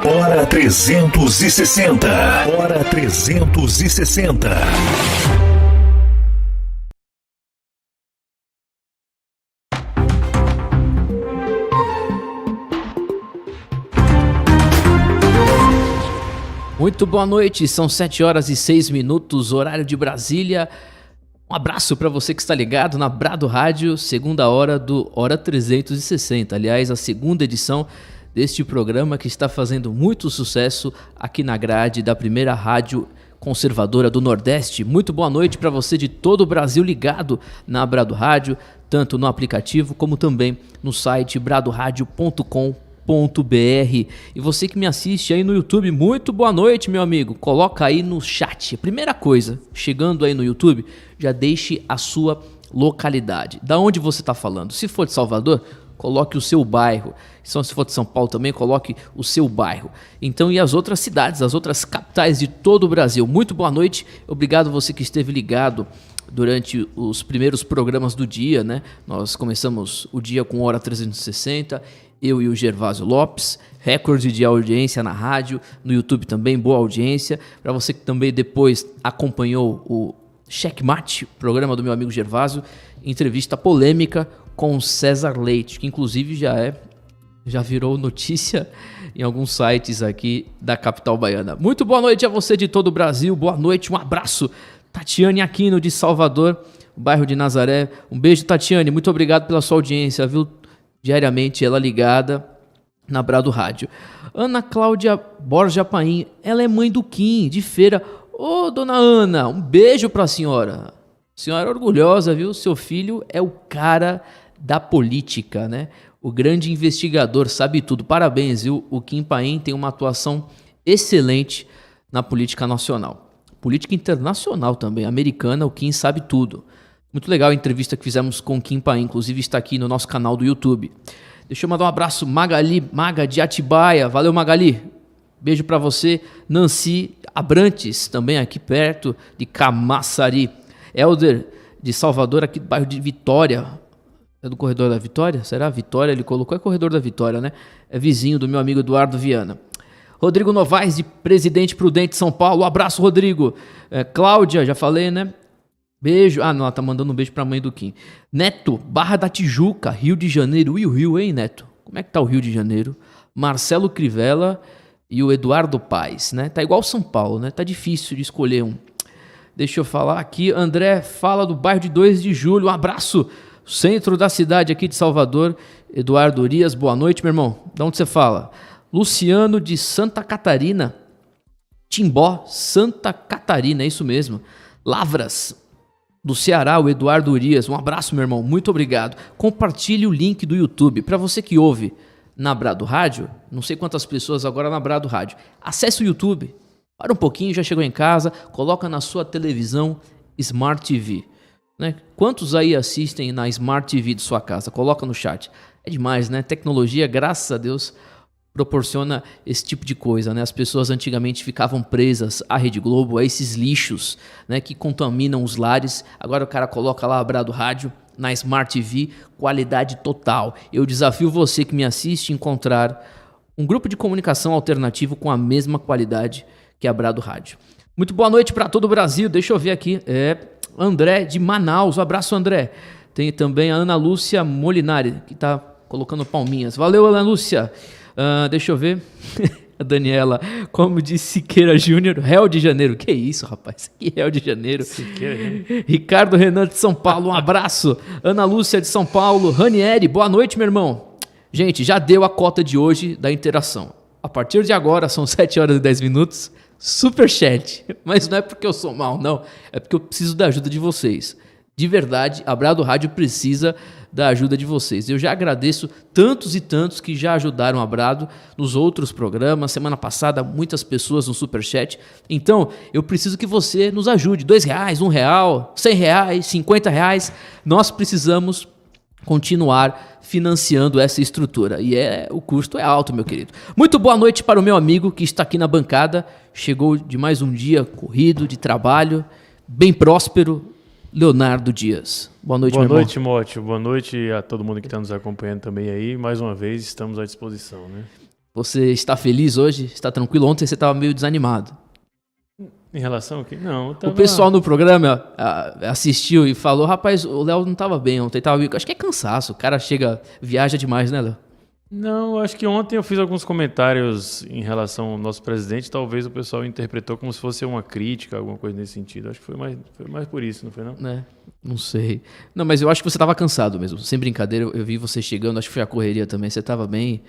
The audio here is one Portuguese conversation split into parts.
Hora 360. Hora 360. Muito boa noite, são 7 horas e 6 minutos, horário de Brasília. Um abraço para você que está ligado na Brado Rádio, segunda hora do Hora 360. Aliás, a segunda edição deste programa que está fazendo muito sucesso aqui na grade da primeira rádio conservadora do Nordeste. Muito boa noite para você de todo o Brasil ligado na Brado Rádio, tanto no aplicativo como também no site bradoradio.com.br. E você que me assiste aí no YouTube, muito boa noite, meu amigo. Coloca aí no chat. Primeira coisa, chegando aí no YouTube, já deixe a sua localidade. Da onde você está falando? Se for de Salvador, coloque o seu bairro. Se for de São Paulo também, coloque o seu bairro. Então, e as outras cidades, as outras capitais de todo o Brasil. Muito boa noite. Obrigado você que esteve ligado durante os primeiros programas do dia, né? Nós começamos o dia com Hora 360, eu e o Gervásio Lopes, recorde de audiência na rádio, no YouTube também, boa audiência. Para você que também depois acompanhou o Checkmate, programa do meu amigo Gervásio, entrevista polêmica com o César Leite, que inclusive já virou notícia em alguns sites aqui da capital baiana. Muito boa noite a você de todo o Brasil, boa noite, um abraço. Tatiane Aquino de Salvador, bairro de Nazaré. Um beijo, Tatiane, muito obrigado pela sua audiência, viu? Diariamente ela ligada na Brado Rádio. Ana Cláudia Borja Paim, ela é mãe do Kim, de Feira. Ô, dona Ana, um beijo pra senhora. Senhora orgulhosa, viu? Seu filho é o cara da política, né? O grande investigador, sabe tudo. Parabéns, viu? O Kim Paim tem uma atuação excelente na política nacional. Política internacional também, americana, o Kim sabe tudo. Muito legal a entrevista que fizemos com o Kim Paim, inclusive está aqui no nosso canal do YouTube. Deixa eu mandar um abraço, Maga de Atibaia. Valeu, Magali. Beijo para você. Nancy Abrantes, também aqui perto de Camaçari. Helder de Salvador, aqui do bairro de Vitória. É do Corredor da Vitória? Será? Vitória, ele colocou, é Corredor da Vitória, né? É vizinho do meu amigo Eduardo Viana. Rodrigo Novaes, de Presidente Prudente, São Paulo. Um abraço, Rodrigo. Cláudia, já falei, né? Beijo. Ah, não, ela tá mandando um beijo pra mãe do Kim. Neto, Barra da Tijuca, Rio de Janeiro. E o Rio, hein, Neto? Como é que tá o Rio de Janeiro? Marcelo Crivella e o Eduardo Paes, né? Tá igual São Paulo, né? Tá difícil de escolher um. Deixa eu falar aqui. André fala do bairro de 2 de Julho. Um abraço. Centro da cidade aqui de Salvador. Eduardo Urias, boa noite, meu irmão. De onde você fala? Luciano de Santa Catarina. Timbó, Santa Catarina, é isso mesmo. Lavras. do Ceará, o Eduardo Urias. Um abraço, meu irmão. Muito obrigado. Compartilhe o link do YouTube. Para você que ouve na Brado Rádio, não sei quantas pessoas agora na Brado Rádio, acesse o YouTube. Para um pouquinho, já chegou em casa, coloca na sua televisão Smart TV. Né? Quantos aí assistem na Smart TV de sua casa? Coloca no chat. É demais, né? Tecnologia, graças a Deus, proporciona esse tipo de coisa, né? As pessoas antigamente ficavam presas à Rede Globo, a esses lixos, né, que contaminam os lares. Agora o cara coloca lá a Brado Rádio na Smart TV, qualidade total. Eu desafio você que me assiste a encontrar um grupo de comunicação alternativo com a mesma qualidade que a Brado Rádio. Muito boa noite para todo o Brasil. Deixa eu ver aqui. André de Manaus. Um abraço, André. Tem também a Ana Lúcia Molinari, que está colocando palminhas. Valeu, Ana Lúcia. Deixa eu ver. A Daniela, como disse Siqueira Júnior, Réu de Janeiro. Que isso, rapaz? Que Réu de Janeiro. Siqueira. Ricardo Renan de São Paulo, um abraço. Ana Lúcia de São Paulo. Ranieri, boa noite, meu irmão. Gente, já deu a cota de hoje da interação. A partir de agora, são 7 horas e 10 minutos. Superchat. Mas não é porque eu sou mal, não. É porque eu preciso da ajuda de vocês. De verdade, a Brado Rádio precisa da ajuda de vocês. Eu já agradeço tantos e tantos que já ajudaram a Brado nos outros programas. Semana passada, muitas pessoas no Superchat. Então, eu preciso que você nos ajude. R$2, R$1, R$100, R$50. Nós precisamos continuar financiando essa estrutura. E o custo é alto, meu querido. Muito boa noite para o meu amigo que está aqui na bancada. Chegou de mais um dia corrido de trabalho, bem próspero, Leonardo Dias. Boa noite, meu irmão. Boa noite, Timóteo. Boa noite a todo mundo que está nos acompanhando também aí. Mais uma vez, estamos à disposição, né? Você está feliz hoje? Está tranquilo? Ontem você estava meio desanimado. Em relação ao que? Não, o pessoal no programa assistiu e falou, rapaz, o Léo não estava bem ontem. Acho que é cansaço. O cara viaja demais, né, Léo? Não, acho que ontem eu fiz alguns comentários em relação ao nosso presidente. Talvez o pessoal interpretou como se fosse uma crítica, alguma coisa nesse sentido. Acho que foi mais por isso, não foi não? Não sei. Não, mas eu acho que você estava cansado mesmo. Sem brincadeira, eu vi você chegando, acho que foi a correria também. Você estava bem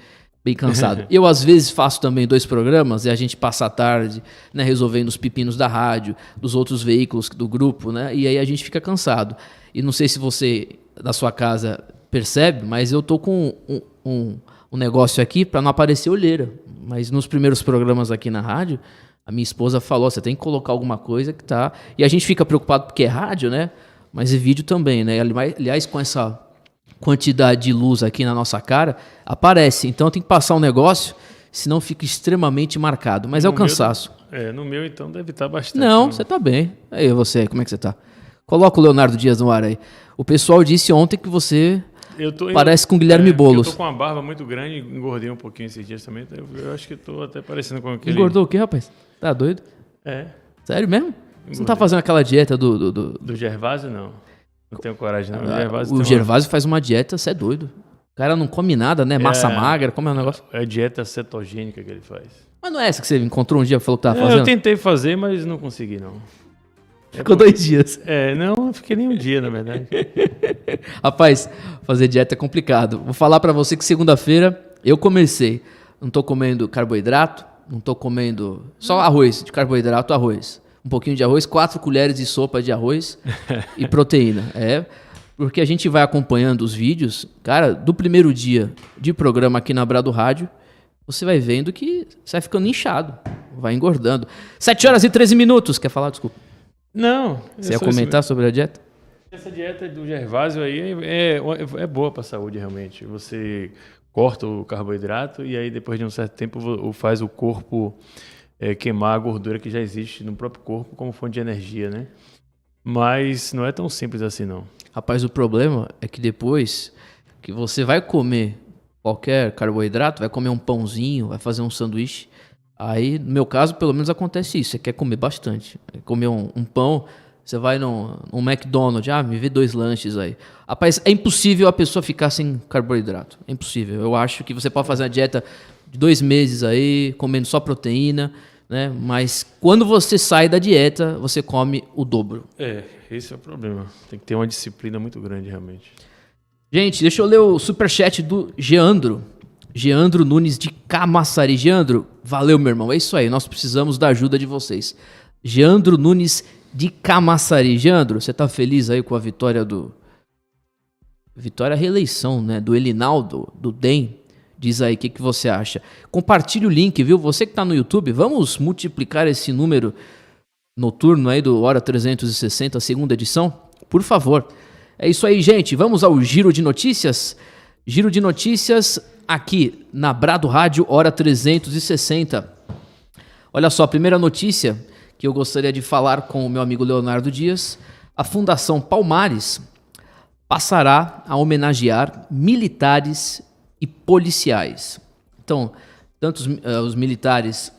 cansado. Eu, às vezes, faço também 2 programas e a gente passa a tarde, né, resolvendo os pepinos da rádio, dos outros veículos do grupo, né? E aí a gente fica cansado. E não sei se você, da sua casa, percebe, mas eu tô com um negócio aqui para não aparecer olheira. Mas nos primeiros programas aqui na rádio, a minha esposa falou, você tem que colocar alguma coisa que tá... E a gente fica preocupado porque é rádio, né? Mas é vídeo também, né? Aliás, com essa quantidade de luz aqui na nossa cara, aparece. Então tem que passar um negócio, senão fica extremamente marcado. Mas é o cansaço. No meu, então, deve estar bastante. Não, você tá bem. Aí você, como é que você tá? Coloca o Leonardo Dias no ar aí. O pessoal disse ontem que você parece com o Guilherme Boulos. Eu tô com uma barba muito grande, engordei um pouquinho esses dias também. Eu acho que eu tô até parecendo com aquele... Engordou o quê, rapaz? Tá doido? Sério mesmo? Engordei. Você não tá fazendo aquela dieta do Gervásio, não. Não tenho coragem, não. O Gervásio faz uma dieta, você é doido. O cara não come nada, né? Massa magra, como é o negócio? É a dieta cetogênica que ele faz. Mas não é essa que você encontrou um dia e falou que tava fazendo? Eu tentei fazer, mas não consegui, não. Ficou 2 dias. Não fiquei nem um dia, na verdade. Rapaz, fazer dieta é complicado. Vou falar pra você que segunda-feira eu comecei. Não tô comendo carboidrato, não tô comendo só arroz, de carboidrato, arroz. Um pouquinho de arroz, 4 colheres de sopa de arroz e proteína. Porque a gente vai acompanhando os vídeos, cara, do primeiro dia de programa aqui na Brado Rádio, você vai vendo que você vai ficando inchado, vai engordando. 7 horas e 13 minutos. Quer falar? Desculpa. Não. Você ia comentar sobre a dieta? Essa dieta do Gervásio aí é boa para a saúde, realmente. Você corta o carboidrato e aí depois de um certo tempo faz o corpo queimar a gordura que já existe no próprio corpo como fonte de energia, né? Mas não é tão simples assim, não. Rapaz, o problema é que depois que você vai comer qualquer carboidrato, vai comer um pãozinho, vai fazer um sanduíche, aí, no meu caso, pelo menos acontece isso. Você quer comer bastante. Comer um pão, você vai num McDonald's, me vê 2 lanches aí. Rapaz, é impossível a pessoa ficar sem carboidrato. É impossível. Eu acho que você pode fazer uma dieta de 2 meses aí, comendo só proteína, né? Mas quando você sai da dieta, você come o dobro. Esse é o problema. Tem que ter uma disciplina muito grande, realmente. Gente, deixa eu ler o superchat do Geandro. Geandro Nunes de Camaçari. Geandro, valeu, meu irmão. É isso aí, nós precisamos da ajuda de vocês. Geandro Nunes de Camaçari. Jandro, você tá feliz aí com a vitória Vitória reeleição, né? Do Elinaldo, do DEM. Diz aí o que você acha. Compartilhe o link, viu? Você que tá no YouTube, vamos multiplicar esse número noturno aí do Hora 360, segunda edição? Por favor. É isso aí, gente. Vamos ao Giro de Notícias. Giro de Notícias aqui na Brado Rádio, Hora 360. Olha só, a primeira notícia que eu gostaria de falar com o meu amigo Leonardo Dias. A Fundação Palmares passará a homenagear militares e policiais. Então, tanto os militares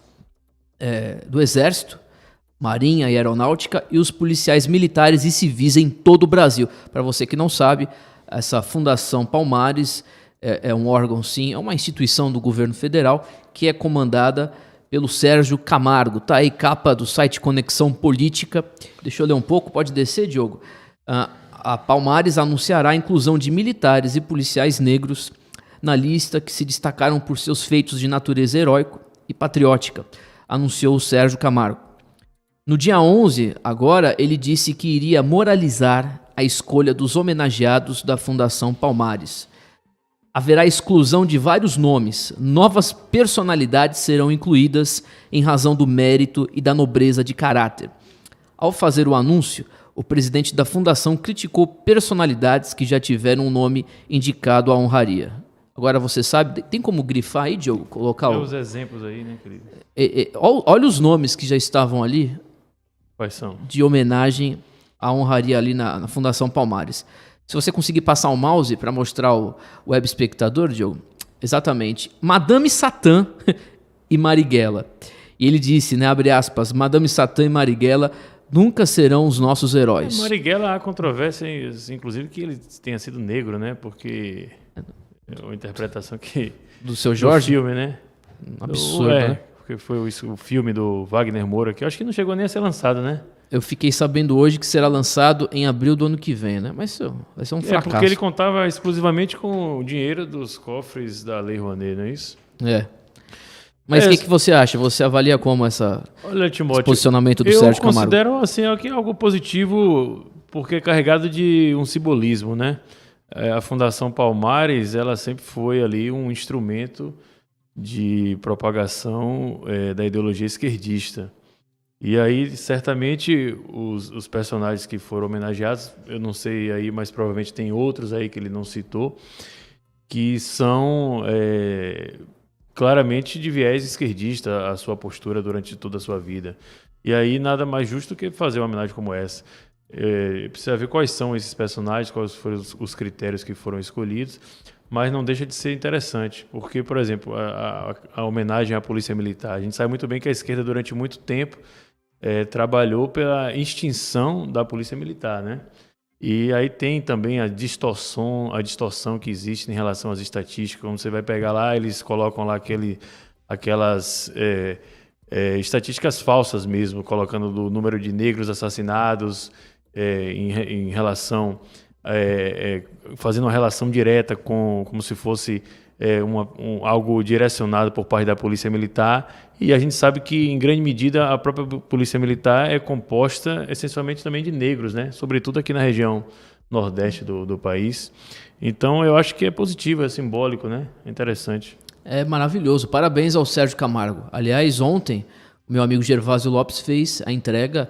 do Exército, Marinha e Aeronáutica e os policiais militares e civis em todo o Brasil. Para você que não sabe, essa Fundação Palmares é um órgão, sim, é uma instituição do governo federal que é comandada pelo Sérgio Camargo. Tá aí, capa do site Conexão Política. Deixa eu ler um pouco, pode descer, Diogo? A Palmares anunciará a inclusão de militares e policiais negros na lista que se destacaram por seus feitos de natureza heróica e patriótica, anunciou o Sérgio Camargo. No dia 11, agora, ele disse que iria moralizar a escolha dos homenageados da Fundação Palmares. Haverá exclusão de vários nomes, novas personalidades serão incluídas em razão do mérito e da nobreza de caráter. Ao fazer o anúncio, o presidente da fundação criticou personalidades que já tiveram um nome indicado à honraria. Agora você sabe, tem como grifar aí, Diogo? Colocar os exemplos aí, né, querido? Olha os nomes que já estavam ali. Quais são? De homenagem à honraria ali na Fundação Palmares. Se você conseguir passar o mouse para mostrar o web espectador, Diogo, exatamente. Madame Satã e Marighella. E ele disse, né, abre aspas, Madame Satã e Marighella nunca serão os nossos heróis. Marighella, há controvérsias, inclusive, que ele tenha sido negro, né? Porque é uma interpretação que... Do seu Jorge? Do filme, né? Um absurdo, né? Porque foi o filme do Wagner Moura, que eu acho que não chegou nem a ser lançado, né? Eu fiquei sabendo hoje que será lançado em abril do ano que vem, né? Mas vai ser um fracasso. Porque ele contava exclusivamente com o dinheiro dos cofres da Lei Rouanet, não é isso? Mas o que você acha? Você avalia como esse posicionamento do Sérgio Camargo? Eu considero assim, algo positivo, porque é carregado de um simbolismo, né? A Fundação Palmares, ela sempre foi ali um instrumento de propagação da ideologia esquerdista. E aí, certamente, os personagens que foram homenageados, eu não sei aí, mas provavelmente tem outros aí que ele não citou, que são claramente de viés esquerdista a sua postura durante toda a sua vida. E aí, nada mais justo que fazer uma homenagem como essa. Precisa ver quais são esses personagens, quais foram os critérios que foram escolhidos, mas não deixa de ser interessante, porque, por exemplo, a homenagem à Polícia Militar, a gente sabe muito bem que a esquerda durante muito tempo trabalhou pela extinção da Polícia Militar, né? E aí tem também a distorção que existe em relação às estatísticas. Quando você vai pegar lá, eles colocam lá aquelas estatísticas falsas mesmo, colocando o número de negros assassinados em relação... fazendo uma relação direta como se fosse algo direcionado por parte da Polícia Militar, e a gente sabe que, em grande medida, a própria Polícia Militar é composta essencialmente também de negros, né? Sobretudo aqui na região nordeste do país. Então, eu acho que é positivo, é simbólico, né? É interessante. É maravilhoso. Parabéns ao Sérgio Camargo. Aliás, ontem, o meu amigo Gervásio Lopes fez a entrega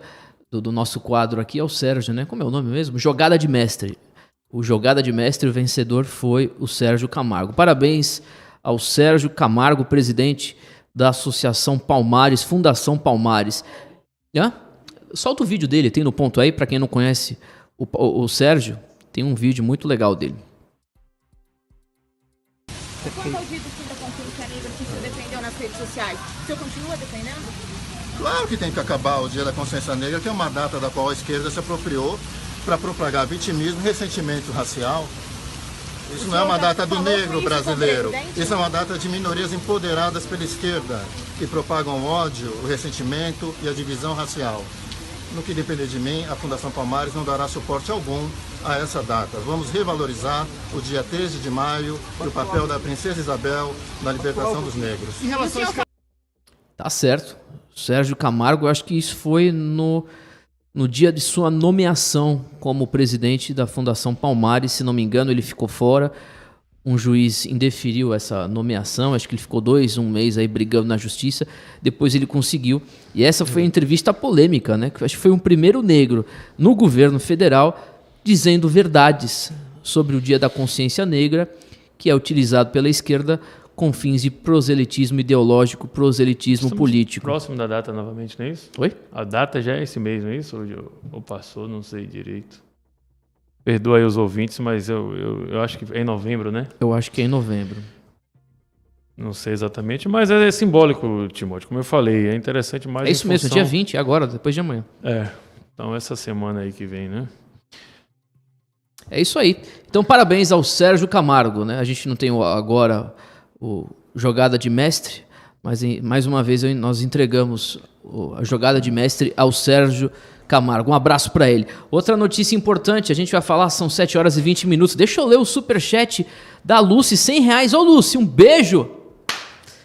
do nosso quadro aqui ao Sérgio, né? Como é o nome mesmo? Jogada de Mestre. O Jogada de Mestre, o vencedor foi o Sérgio Camargo. Parabéns ao Sérgio Camargo, presidente da Associação Palmares, Fundação Palmares. Solta o vídeo dele, tem no ponto aí, para quem não conhece o Sérgio, tem um vídeo muito legal dele. Quanto ao dito da consciência negra que você defendeu nas redes sociais, o senhor continua defendendo? Claro que tem que acabar o Dia da Consciência Negra, que é uma data da qual a esquerda se apropriou para propagar vitimismo e ressentimento racial. Isso não é uma data do negro brasileiro, isso é uma data de minorias empoderadas pela esquerda, que propagam o ódio, o ressentimento e a divisão racial. No que depender de mim, a Fundação Palmares não dará suporte algum a essa data. Vamos revalorizar o dia 13 de maio e o papel da Princesa Isabel na libertação dos negros. Tá certo. Sérgio Camargo, eu acho que isso foi no no dia de sua nomeação como presidente da Fundação Palmares. Se não me engano, ele ficou fora. Um juiz indeferiu essa nomeação, acho que ele ficou um mês aí brigando na justiça, depois ele conseguiu. E essa foi a entrevista polêmica, né? Acho que foi o primeiro negro no governo federal dizendo verdades sobre o Dia da Consciência Negra, que é utilizado pela esquerda com fins de proselitismo ideológico, proselitismo político. Próximo da data novamente, não é isso? Oi? A data já é esse mês, não é isso? Ou passou, não sei direito. Perdoa aí os ouvintes, mas eu acho que é em novembro, né? Eu acho que é em novembro. Não sei exatamente, mas é simbólico, Timóteo. Como eu falei, é interessante mais. É isso mesmo, dia 20, agora, depois de amanhã. Então essa semana aí que vem, né? É isso aí. Então, parabéns ao Sérgio Camargo, né? A gente não tem agora o jogada de mestre, mas mais uma vez nós entregamos a jogada de mestre ao Sérgio Camargo. Um abraço para ele. Outra notícia importante, a gente vai falar, são 7 horas e 20 minutos. Deixa eu ler o superchat da Lúcia, R$100. Ô Lúcia, um beijo!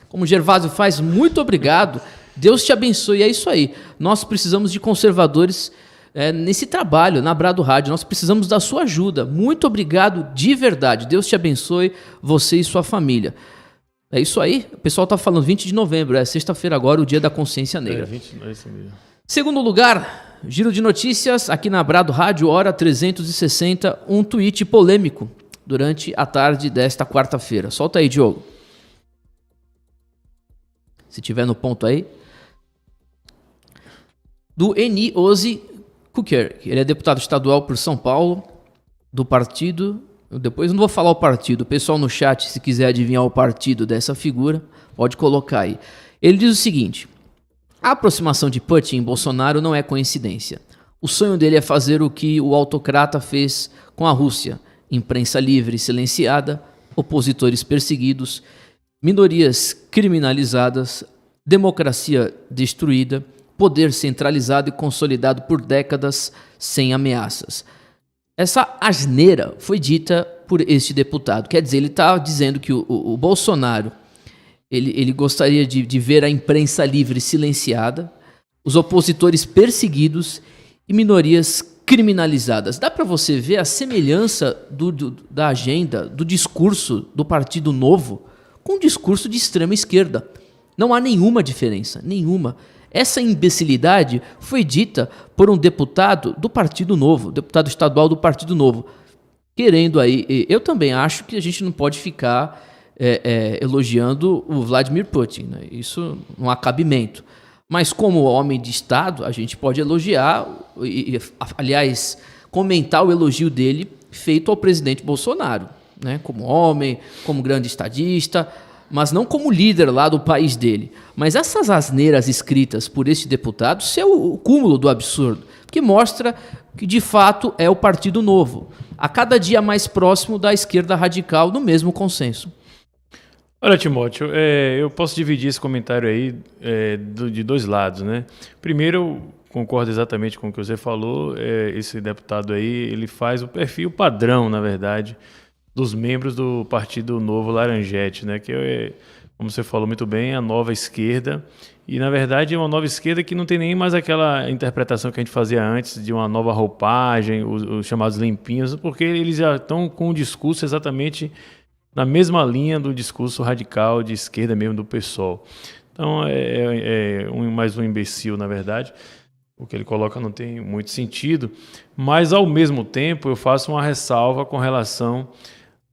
Como o Gervásio faz, muito obrigado. Deus te abençoe. É isso aí. Nós precisamos de conservadores nesse trabalho, na Brado Rádio. Nós precisamos da sua ajuda. Muito obrigado de verdade. Deus te abençoe, você e sua família. É isso aí. O pessoal está falando 20 de novembro, é sexta-feira agora, o Dia da Consciência Negra. 20, é isso mesmo. Segundo lugar, giro de notícias aqui na Brado Rádio, hora 360, um tweet polêmico durante a tarde desta quarta-feira. Solta aí, Diogo. Se tiver no ponto aí. Do Eni Ozi Kuker, ele é deputado estadual por São Paulo, do partido. Depois eu não vou falar o partido, o pessoal no chat, se quiser adivinhar o partido dessa figura, pode colocar aí. Ele diz o seguinte: a aproximação de Putin em Bolsonaro não é coincidência. O sonho dele é fazer o que o autocrata fez com a Rússia: imprensa livre e silenciada, opositores perseguidos, minorias criminalizadas, democracia destruída, poder centralizado e consolidado por décadas sem ameaças. Essa asneira foi dita por este deputado. Quer dizer, ele está dizendo que o Bolsonaro ele gostaria de ver a imprensa livre silenciada, os opositores perseguidos e minorias criminalizadas. Dá para você ver a semelhança da agenda, do discurso do Partido Novo com o discurso de extrema esquerda. Não há nenhuma diferença, nenhuma. Essa imbecilidade foi dita por um deputado do Partido Novo, deputado estadual do Partido Novo, querendo aí. Eu também acho que a gente não pode ficar elogiando o Vladimir Putin, né? Isso não há cabimento. Mas como homem de Estado, a gente pode elogiar, aliás, comentar o elogio dele feito ao presidente Bolsonaro, né? Como homem, como grande estadista, mas não como líder lá do país dele. Mas essas asneiras escritas por este deputado, isso é o cúmulo do absurdo, que mostra que de fato é o Partido Novo, a cada dia mais próximo da esquerda radical, no mesmo consenso. Olha, Timóteo, eu posso dividir esse comentário aí de dois lados, né? Primeiro, eu concordo exatamente com o que você falou. Esse deputado aí, ele faz o perfil padrão, na verdade, dos membros do Partido Novo Laranjete, né? Que é, como você falou muito bem, a nova esquerda. E, na verdade, é uma nova esquerda que não tem nem mais aquela interpretação que a gente fazia antes de uma nova roupagem, os chamados limpinhos, porque eles já estão com um discurso exatamente na mesma linha do discurso radical de esquerda mesmo do PSOL. Então, mais um imbecil, na verdade. O que ele coloca não tem muito sentido, mas, ao mesmo tempo, eu faço uma ressalva com relação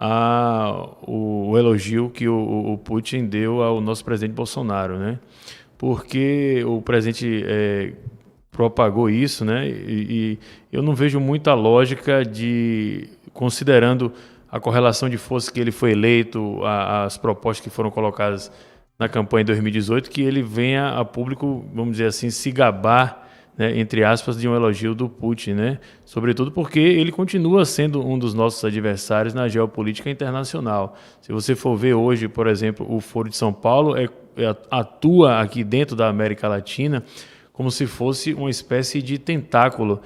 ao elogio que o Putin deu ao nosso presidente Bolsonaro, né? Porque o presidente propagou isso, né? E eu não vejo muita lógica considerando a correlação de forças que ele foi eleito, as propostas que foram colocadas na campanha de 2018, que ele venha a público, vamos dizer assim, se gabar, né, entre aspas, de um elogio do Putin, né? Sobretudo porque ele continua sendo um dos nossos adversários na geopolítica internacional. Se você for ver hoje, por exemplo, o Foro de São Paulo atua aqui dentro da América Latina como se fosse uma espécie de tentáculo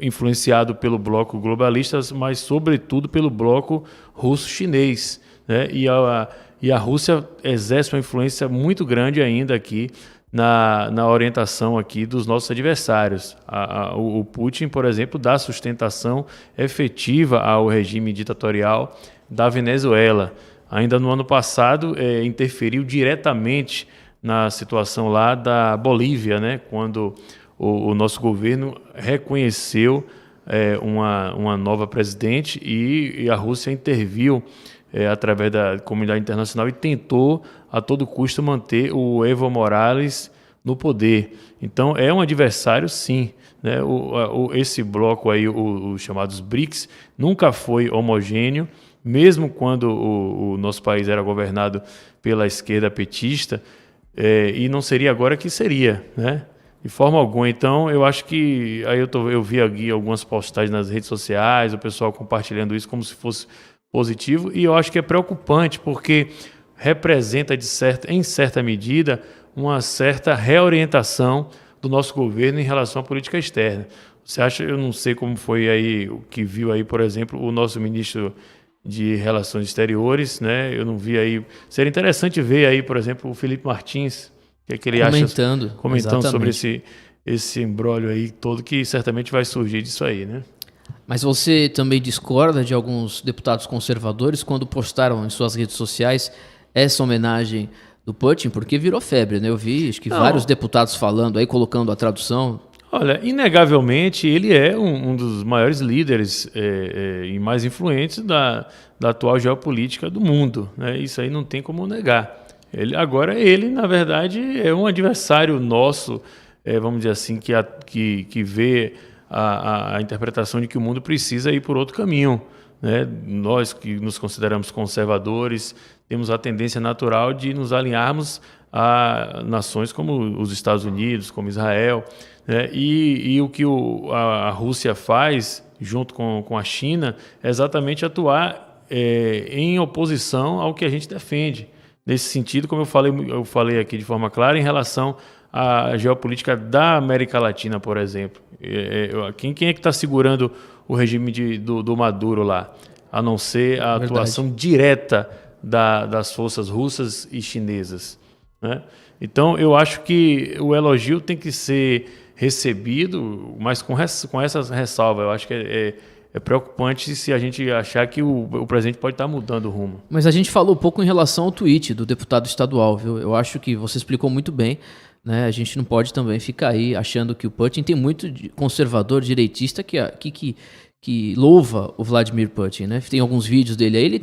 influenciado pelo bloco globalista, mas sobretudo pelo bloco russo-chinês, né? E a Rússia exerce uma influência muito grande ainda aqui na orientação aqui dos nossos adversários. O Putin, por exemplo, dá sustentação efetiva ao regime ditatorial da Venezuela. Ainda no ano passado, interferiu diretamente na situação lá da Bolívia, né, quando o nosso governo reconheceu uma nova presidente e a Rússia interviu através da comunidade internacional e tentou a todo custo manter o Evo Morales no poder. Então é um adversário, sim, né? Esse bloco aí, os chamados BRICS, nunca foi homogêneo, mesmo quando o nosso país era governado pela esquerda petista, e não seria agora que seria, né? De forma alguma. Então, eu acho que aí eu vi aqui algumas postagens nas redes sociais, o pessoal compartilhando isso como se fosse positivo, e eu acho que é preocupante, porque representa, em certa medida, uma certa reorientação do nosso governo em relação à política externa. Você acha, eu não sei como foi aí, o que viu aí, por exemplo, o nosso ministro de Relações Exteriores, né? Eu não vi aí. Seria interessante ver aí, por exemplo, o Felipe Martins, o que é que ele acha, comentando sobre esse imbróglio aí todo, que certamente vai surgir disso aí, né? Mas você também discorda de alguns deputados conservadores quando postaram em suas redes sociais essa homenagem do Putin? Porque virou febre, né? Eu vi, acho que vários deputados falando aí, colocando a tradução. Olha, inegavelmente ele é um dos maiores líderes e mais influentes da atual geopolítica do mundo, né? Isso aí não tem como negar. Ele, na verdade, é um adversário nosso, vamos dizer assim, que vê a interpretação de que o mundo precisa ir por outro caminho, né? Nós que nos consideramos conservadores temos a tendência natural de nos alinharmos a nações como os Estados Unidos, como Israel, né? E o que a Rússia faz junto com a China é exatamente atuar em oposição ao que a gente defende. Nesse sentido, como eu falei aqui de forma clara, em relação à geopolítica da América Latina, por exemplo. Quem é que está segurando o regime do Maduro lá? A não ser a atuação direta das forças russas e chinesas, né? Então, eu acho que o elogio tem que ser recebido, mas com essa ressalva. Eu acho que é preocupante se a gente achar que o presidente pode estar mudando o rumo. Mas a gente falou um pouco em relação ao tweet do deputado estadual, viu? Eu acho que você explicou muito bem, né? A gente não pode também ficar aí achando que o Putin tem muito conservador, direitista que louva o Vladimir Putin, né? Tem alguns vídeos dele aí, ele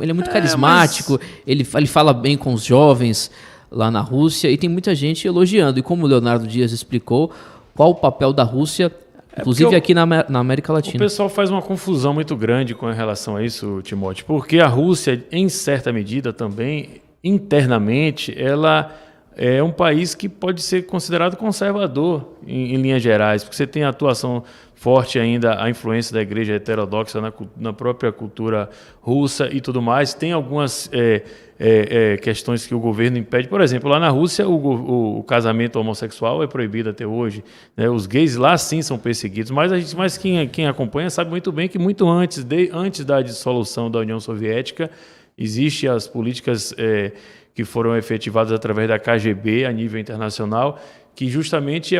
é muito carismático, ele fala bem com os jovens lá na Rússia, e tem muita gente elogiando. E como o Leonardo Dias explicou, qual o papel da Rússia, inclusive aqui na América Latina. O pessoal faz uma confusão muito grande com relação a isso, Timóteo, porque a Rússia, em certa medida também, internamente, ela é um país que pode ser considerado conservador em linhas gerais, porque você tem a atuação forte ainda, a influência da igreja heterodoxa na própria cultura russa e tudo mais. Tem algumas questões que o governo impede. Por exemplo, lá na Rússia o casamento homossexual é proibido até hoje, né? Os gays lá sim são perseguidos, mas quem acompanha sabe muito bem que muito antes da dissolução da União Soviética, existem as políticas que foram efetivadas através da KGB a nível internacional, que justamente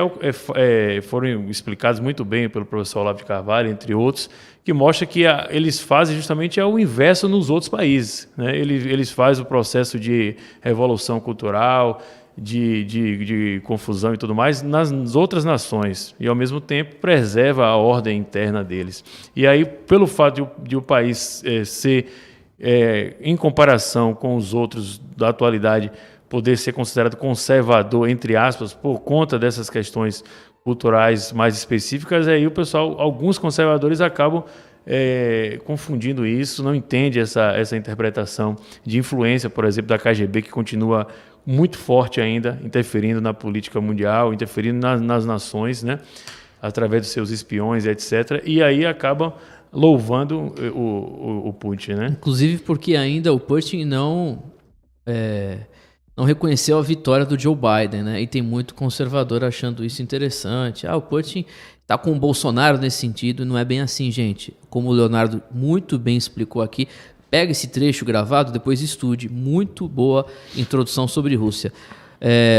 foram explicados muito bem pelo professor Olavo de Carvalho, entre outros, que mostra que eles fazem justamente o inverso nos outros países, né? Eles fazem o processo de revolução cultural, de confusão e tudo mais nas outras nações, e ao mesmo tempo preserva a ordem interna deles. E aí, pelo fato de o país ser, em comparação com os outros da atualidade, poder ser considerado conservador, entre aspas, por conta dessas questões culturais mais específicas, aí alguns conservadores acabam confundindo isso, não entendem essa interpretação de influência, por exemplo, da KGB, que continua muito forte ainda, interferindo na política mundial, interferindo nas nações, né, através dos seus espiões, etc. E aí acabam louvando o Putin, né? Inclusive porque ainda o Putin não reconheceu a vitória do Joe Biden, né? E tem muito conservador achando isso interessante. O Putin está com o Bolsonaro nesse sentido, não é bem assim, gente. Como o Leonardo muito bem explicou aqui, pega esse trecho gravado, depois estude. Muito boa introdução sobre Rússia.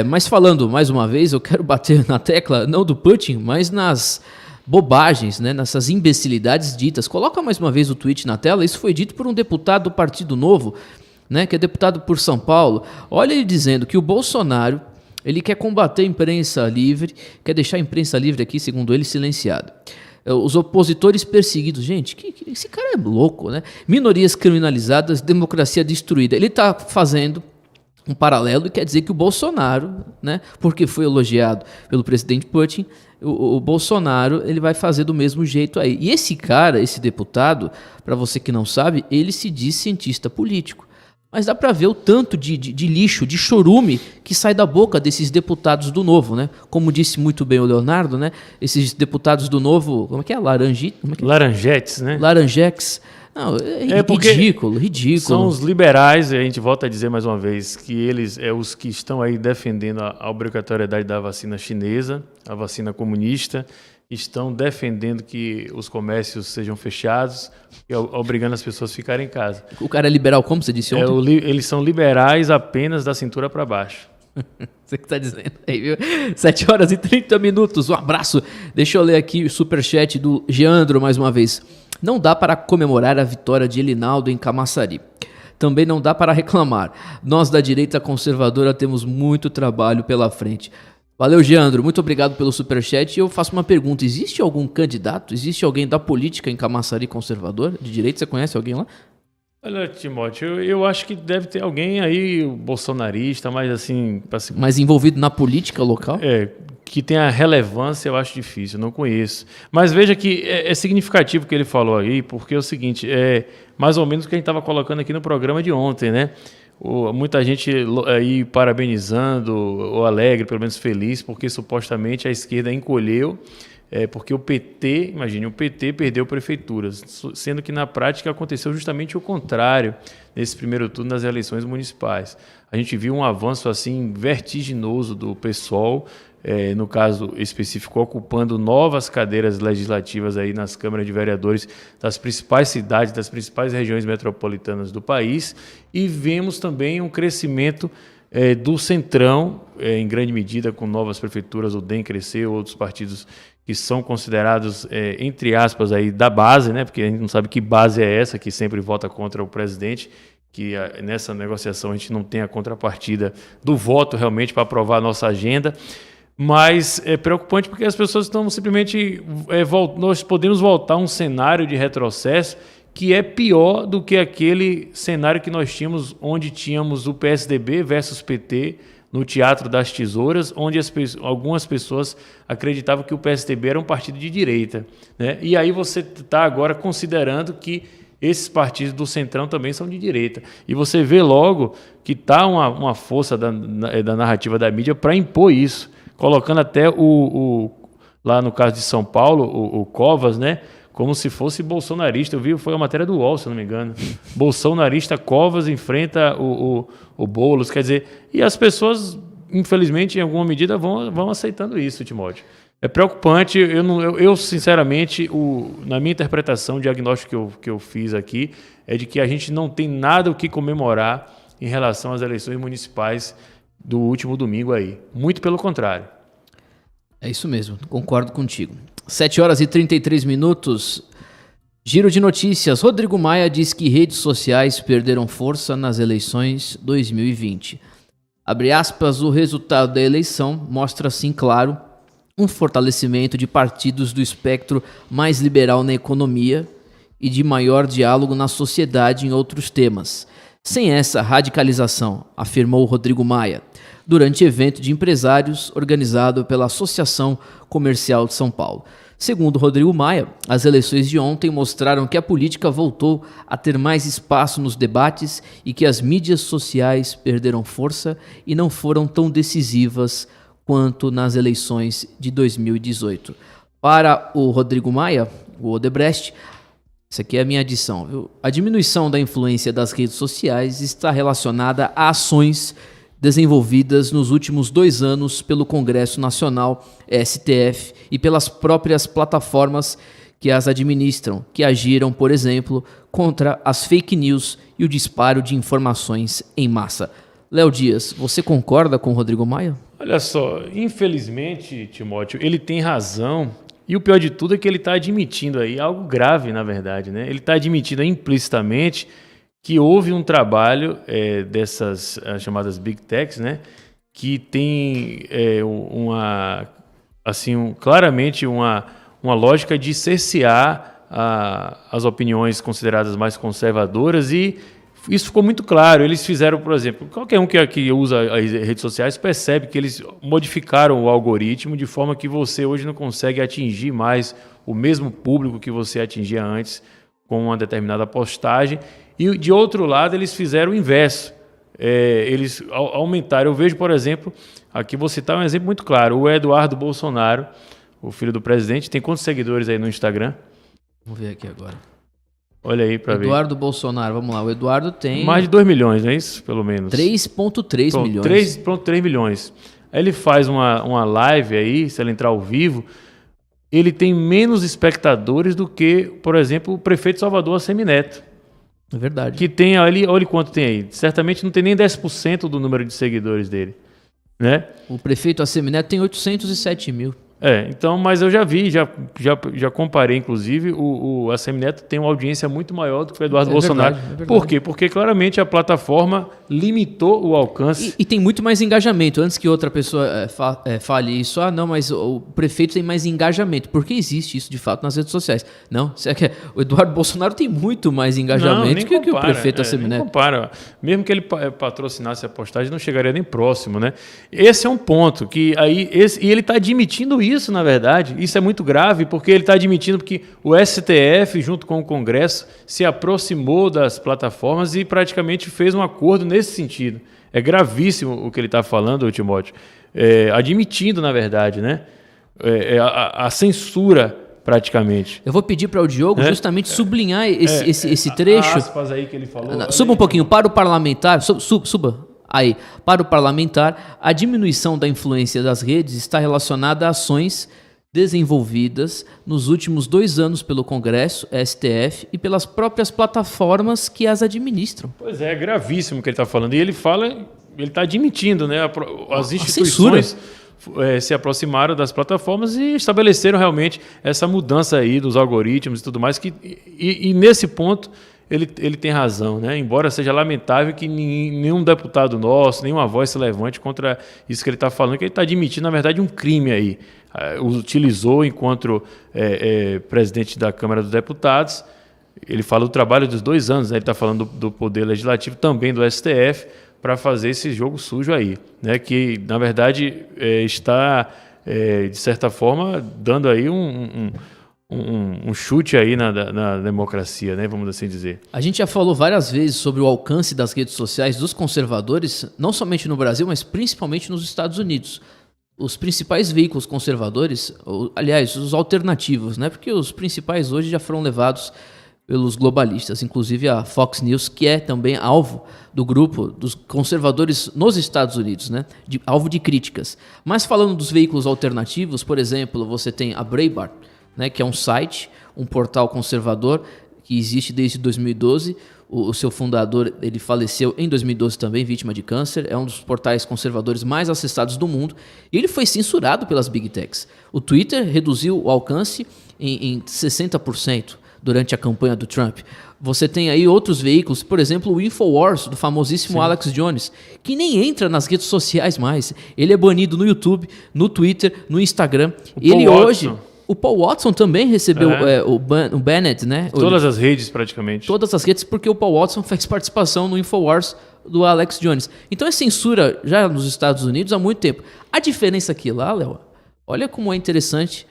Mas falando mais uma vez, eu quero bater na tecla, não do Putin, mas nas bobagens, né, nessas imbecilidades ditas. Coloca mais uma vez o tweet na tela. Isso foi dito por um deputado do Partido Novo, né, que é deputado por São Paulo. Olha ele dizendo que o Bolsonaro ele quer combater a imprensa livre, quer deixar a imprensa livre aqui, segundo ele, silenciada. Os opositores perseguidos. Gente, esse cara é louco, né? Minorias criminalizadas, democracia destruída. Ele está fazendo um paralelo e quer dizer que o Bolsonaro, né, porque foi elogiado pelo presidente Putin, o Bolsonaro ele vai fazer do mesmo jeito aí. E esse cara, esse deputado, para você que não sabe, ele se diz cientista político. Mas dá para ver o tanto de lixo, de chorume que sai da boca desses deputados do Novo, né? Como disse muito bem o Leonardo, né? Esses deputados do Novo, como é que é? Laranjetes, né? Laranjex. Não, ridículo. São os liberais, e a gente volta a dizer mais uma vez, que eles os que estão aí defendendo a obrigatoriedade da vacina chinesa, a vacina comunista, estão defendendo que os comércios sejam fechados, obrigando as pessoas a ficarem em casa. O cara é liberal, como você disse ontem? Eles são liberais apenas da cintura para baixo. Você que está dizendo aí, viu? 7h30. Um abraço. Deixa eu ler aqui o superchat do Geandro mais uma vez. Não dá para comemorar a vitória de Elinaldo em Camaçari. Também não dá para reclamar. Nós da direita conservadora temos muito trabalho pela frente. Valeu, Geandro. Muito obrigado pelo superchat. E eu faço uma pergunta. Existe algum candidato? Existe alguém da política em Camaçari conservador? De direita? Você conhece alguém lá? Olha, Timóteo, eu acho que deve ter alguém aí bolsonarista, mas assim... Mais envolvido na política local? Que tenha relevância, eu acho difícil, não conheço. Mas veja que é significativo o que ele falou aí, porque é o seguinte, é mais ou menos o que a gente estava colocando aqui no programa de ontem, né? Muita gente aí parabenizando, ou alegre, pelo menos feliz, porque supostamente a esquerda encolheu, porque o PT, imagine, o PT perdeu prefeituras, sendo que na prática aconteceu justamente o contrário nesse primeiro turno das eleições municipais. A gente viu um avanço assim vertiginoso do PSOL, no caso específico, ocupando novas cadeiras legislativas aí nas câmaras de vereadores das principais cidades, das principais regiões metropolitanas do país, e vemos também um crescimento do Centrão, em grande medida com novas prefeituras, o DEM cresceu, outros partidos que são considerados, entre aspas, aí, da base, né? Porque a gente não sabe que base é essa, que sempre vota contra o presidente, que nessa negociação a gente não tem a contrapartida do voto realmente para aprovar a nossa agenda. Mas é preocupante porque as pessoas estão simplesmente... nós podemos voltar a um cenário de retrocesso que é pior do que aquele cenário que nós tínhamos, onde tínhamos o PSDB versus PT no Teatro das Tesouras, onde algumas pessoas acreditavam que o PSDB era um partido de direita, né? E aí você está agora considerando que esses partidos do Centrão também são de direita. E você vê logo que está uma força da narrativa da mídia para impor isso, colocando até lá no caso de São Paulo, o Covas, né, como se fosse bolsonarista. Eu vi, foi a matéria do UOL, se não me engano. Bolsonarista Covas enfrenta o Boulos, quer dizer, e as pessoas, infelizmente, em alguma medida, vão aceitando isso, Timóteo. É preocupante. Eu sinceramente, na minha interpretação, o diagnóstico que eu fiz aqui é de que a gente não tem nada o que comemorar em relação às eleições municipais do último domingo aí. Muito pelo contrário. É isso mesmo, concordo contigo. 7h33. Giro de notícias. Rodrigo Maia diz que redes sociais perderam força nas eleições 2020. Abre aspas, o resultado da eleição mostra, assim, claro, um fortalecimento de partidos do espectro mais liberal na economia e de maior diálogo na sociedade em outros temas. Sem essa radicalização, afirmou Rodrigo Maia, durante evento de empresários organizado pela Associação Comercial de São Paulo. Segundo Rodrigo Maia, as eleições de ontem mostraram que a política voltou a ter mais espaço nos debates e que as mídias sociais perderam força e não foram tão decisivas quanto nas eleições de 2018. Para o Rodrigo Maia, o Odebrecht, isso aqui é a minha adição, viu? A diminuição da influência das redes sociais está relacionada a ações desenvolvidas nos últimos 2 anos pelo Congresso Nacional, STF, e pelas próprias plataformas que as administram, que agiram, por exemplo, contra as fake news e o disparo de informações em massa. Léo Dias, você concorda com o Rodrigo Maia? Olha só, infelizmente, Timóteo, ele tem razão. E o pior de tudo é que ele está admitindo aí algo grave, na verdade, né? Ele está admitindo implicitamente que houve um trabalho dessas chamadas Big Techs, né? Que tem claramente uma lógica de cercear as opiniões consideradas mais conservadoras, e isso ficou muito claro. Eles fizeram, por exemplo, qualquer um que usa as redes sociais percebe que eles modificaram o algoritmo de forma que você hoje não consegue atingir mais o mesmo público que você atingia antes com uma determinada postagem. E, de outro lado, eles fizeram o inverso. Eles aumentaram. Eu vejo, por exemplo, aqui vou citar um exemplo muito claro. O Eduardo Bolsonaro, o filho do presidente, tem quantos seguidores aí no Instagram? Vamos ver aqui agora. Olha aí para ver. Eduardo Bolsonaro, vamos lá. O Eduardo tem... mais de 2 milhões, não é isso? Pelo menos. 3,3 milhões. 3,3 milhões. Aí ele faz uma live aí, se ele entrar ao vivo, ele tem menos espectadores do que, por exemplo, o prefeito de Salvador, Assemineto. É verdade. Que tem ali, olha quanto tem aí. Certamente não tem nem 10% do número de seguidores dele, né? O prefeito Assemineto tem 807 mil. Então, mas eu já vi, já comparei, inclusive, o Assemineto tem uma audiência muito maior do que o Eduardo Bolsonaro. Verdade. Por quê? Porque claramente a plataforma limitou o alcance. E tem muito mais engajamento. Antes que outra pessoa fale isso, não, mas o prefeito tem mais engajamento. Porque existe isso de fato nas redes sociais. Não, o Eduardo Bolsonaro tem muito mais engajamento que o prefeito Assemineto. Nem compara. Mesmo que ele patrocinasse a postagem, não chegaria nem próximo, né? Esse é um ponto que aí e ele está admitindo isso, na verdade. Isso é muito grave, porque ele está admitindo que o STF, junto com o Congresso, se aproximou das plataformas e praticamente fez um acordo nesse sentido. É gravíssimo o que ele está falando, Timóteo. Admitindo, na verdade, né? A censura, praticamente. Eu vou pedir para o Diogo justamente sublinhar esse trecho. Aspas aí que ele falou. Suba um pouquinho. Para o parlamentar, suba. Aí, para o parlamentar, a diminuição da influência das redes está relacionada a ações desenvolvidas nos últimos 2 anos pelo Congresso, STF, e pelas próprias plataformas que as administram. Pois é gravíssimo o que ele está falando. E ele está admitindo, né? As instituições se aproximaram das plataformas e estabeleceram realmente essa mudança aí dos algoritmos e tudo mais. E nesse ponto ele tem razão, né? Embora seja lamentável que nenhum deputado nosso, nenhuma voz se levante contra isso que ele está falando, que ele está admitindo, na verdade, um crime aí. Utilizou enquanto presidente da Câmara dos Deputados. Ele fala do trabalho dos 2 anos, né? Ele está falando do Poder Legislativo, também do STF, para fazer esse jogo sujo aí, né? Que, na verdade, está, de certa forma, dando aí um chute aí na democracia, né? Vamos assim dizer. A gente já falou várias vezes sobre o alcance das redes sociais dos conservadores, não somente no Brasil, mas principalmente nos Estados Unidos. Os principais veículos conservadores, aliás, os alternativos, né? Porque os principais hoje já foram levados pelos globalistas, inclusive a Fox News, que é também alvo do grupo dos conservadores nos Estados Unidos, né? Alvo de críticas. Mas falando dos veículos alternativos, por exemplo, você tem a Breitbart, né, que é um site, um portal conservador que existe desde 2012. O seu fundador, ele faleceu em 2012 também, vítima de câncer. É um dos portais conservadores mais acessados do mundo. E ele foi censurado pelas Big Techs. O Twitter reduziu o alcance em 60% durante a campanha do Trump. Você tem aí outros veículos, por exemplo, o Infowars, do famosíssimo Alex Jones, que nem entra nas redes sociais mais. Ele é banido no YouTube, no Twitter, no Instagram. O Paul Watson também recebeu o Bennett, né? Todas as redes, praticamente. Todas as redes, porque o Paul Watson fez participação no Infowars do Alex Jones. Então é censura já nos Estados Unidos há muito tempo. A diferença aqui lá, Léo, olha como é interessante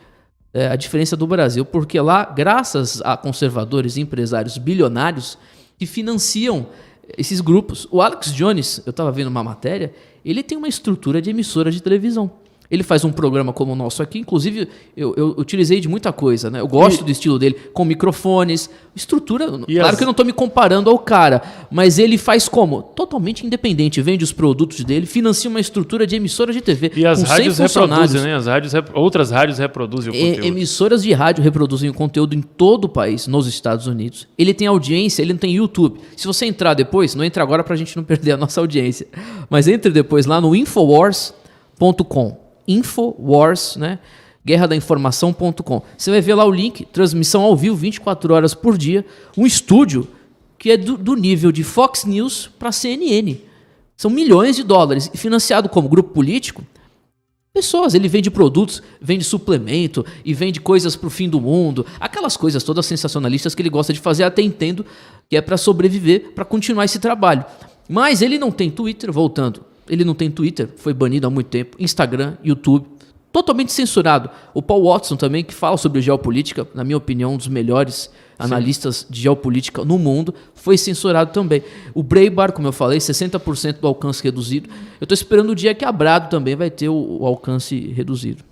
a diferença do Brasil, porque lá, graças a conservadores e empresários bilionários que financiam esses grupos. O Alex Jones, eu estava vendo uma matéria, ele tem uma estrutura de emissora de televisão. Ele faz um programa como o nosso aqui, inclusive eu utilizei de muita coisa, né? Eu gosto do estilo dele, com microfones, estrutura. Claro que eu não estou me comparando ao cara, mas ele faz como? Totalmente independente, vende os produtos dele, financia uma estrutura de emissoras de TV. E as com rádios 100 funcionários. reproduzem, né? Outras rádios reproduzem o conteúdo. Emissoras de rádio reproduzem o conteúdo em todo o país, nos Estados Unidos. Ele tem audiência, ele não tem YouTube. Se você entrar depois, não entra agora pra gente não perder a nossa audiência, mas entre depois lá no Infowars.com. Infowars, né? guerradainformação.com. Você vai ver lá o link, transmissão ao vivo, 24 horas por dia, um estúdio que é do nível de Fox News para CNN. São milhões de dólares, financiado como grupo político. Pessoas, ele vende produtos, vende suplemento e vende coisas pro fim do mundo, aquelas coisas todas sensacionalistas que ele gosta de fazer, até entendo que é para sobreviver, para continuar esse trabalho. Mas ele não tem Twitter, voltando. Ele não tem Twitter, foi banido há muito tempo. Instagram, YouTube, totalmente censurado. O Paul Watson também, que fala sobre geopolítica, na minha opinião, um dos melhores analistas de geopolítica no mundo, foi censurado também. O Breitbart, como eu falei, 60% do alcance reduzido. Eu estou esperando o dia que a Brado também vai ter o alcance reduzido.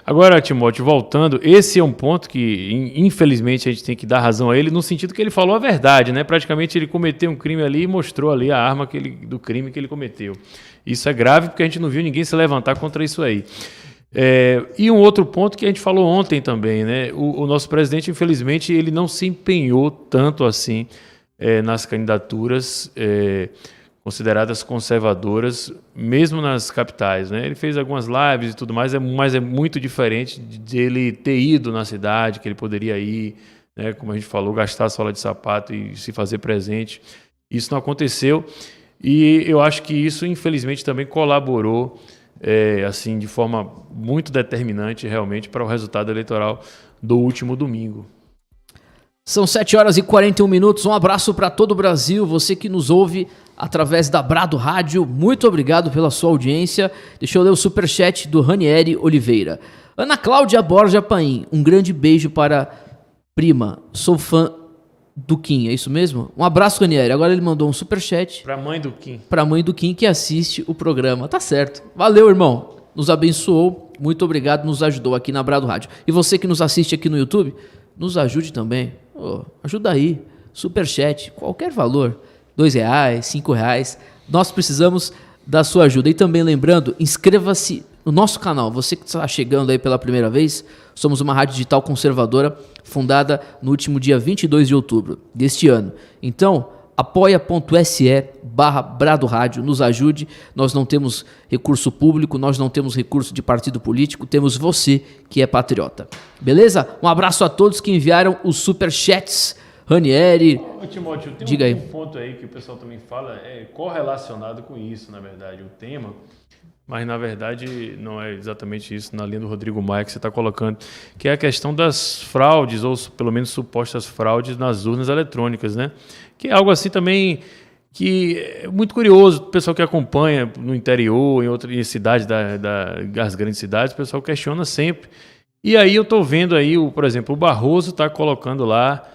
Agora, Timóteo, voltando, esse é um ponto que, infelizmente, a gente tem que dar razão a ele, no sentido que ele falou a verdade, né? Praticamente ele cometeu um crime ali e mostrou ali a arma do crime que ele cometeu. Isso é grave porque a gente não viu ninguém se levantar contra isso aí. E um outro ponto que a gente falou ontem também, né? O nosso presidente, infelizmente, ele não se empenhou tanto assim nas candidaturas consideradas conservadoras, mesmo nas capitais, né? Ele fez algumas lives e tudo mais, mas é muito diferente de ele ter ido na cidade, que ele poderia ir, né? Como a gente falou, gastar a sola de sapato e se fazer presente. Isso não aconteceu e eu acho que isso, infelizmente, também colaborou assim, de forma muito determinante, realmente, para o resultado eleitoral do último domingo. São 7 horas e 41 minutos. Um abraço para todo o Brasil. Você que nos ouve através da Brado Rádio, muito obrigado pela sua audiência. Deixa eu ler o superchat do Ranieri Oliveira. Ana Cláudia Borja Paim, um grande beijo para prima. Sou fã do Kim, é isso mesmo? Um abraço, Ranieri. Agora ele mandou um superchat. Para a mãe do Kim. Para a mãe do Kim que assiste o programa. Tá certo. Valeu, irmão. Nos abençoou. Muito obrigado, nos ajudou aqui na Brado Rádio. E você que nos assiste aqui no YouTube, nos ajude também. Ajuda aí. Superchat, qualquer valor. R$2, R$5. Nós precisamos da sua ajuda. E também lembrando, inscreva-se no nosso canal. Você que está chegando aí pela primeira vez, somos uma rádio digital conservadora fundada no último dia 22 de outubro deste ano. Então, apoia.se/Brado Rádio, nos ajude. Nós não temos recurso público, nós não temos recurso de partido político, temos você que é patriota. Beleza? Um abraço a todos que enviaram os superchats. Ranieri, Timóteo, tem diga aí. Um ponto aí que o pessoal também fala, correlacionado com isso, na verdade, o tema, mas na verdade não é exatamente isso, na linha do Rodrigo Maia que você está colocando, que é a questão das fraudes, ou pelo menos supostas fraudes nas urnas eletrônicas, né? Que é algo assim também que é muito curioso, o pessoal que acompanha no interior, em outras cidades, das grandes cidades, o pessoal questiona sempre. E aí eu estou vendo aí, por exemplo, o Barroso está colocando lá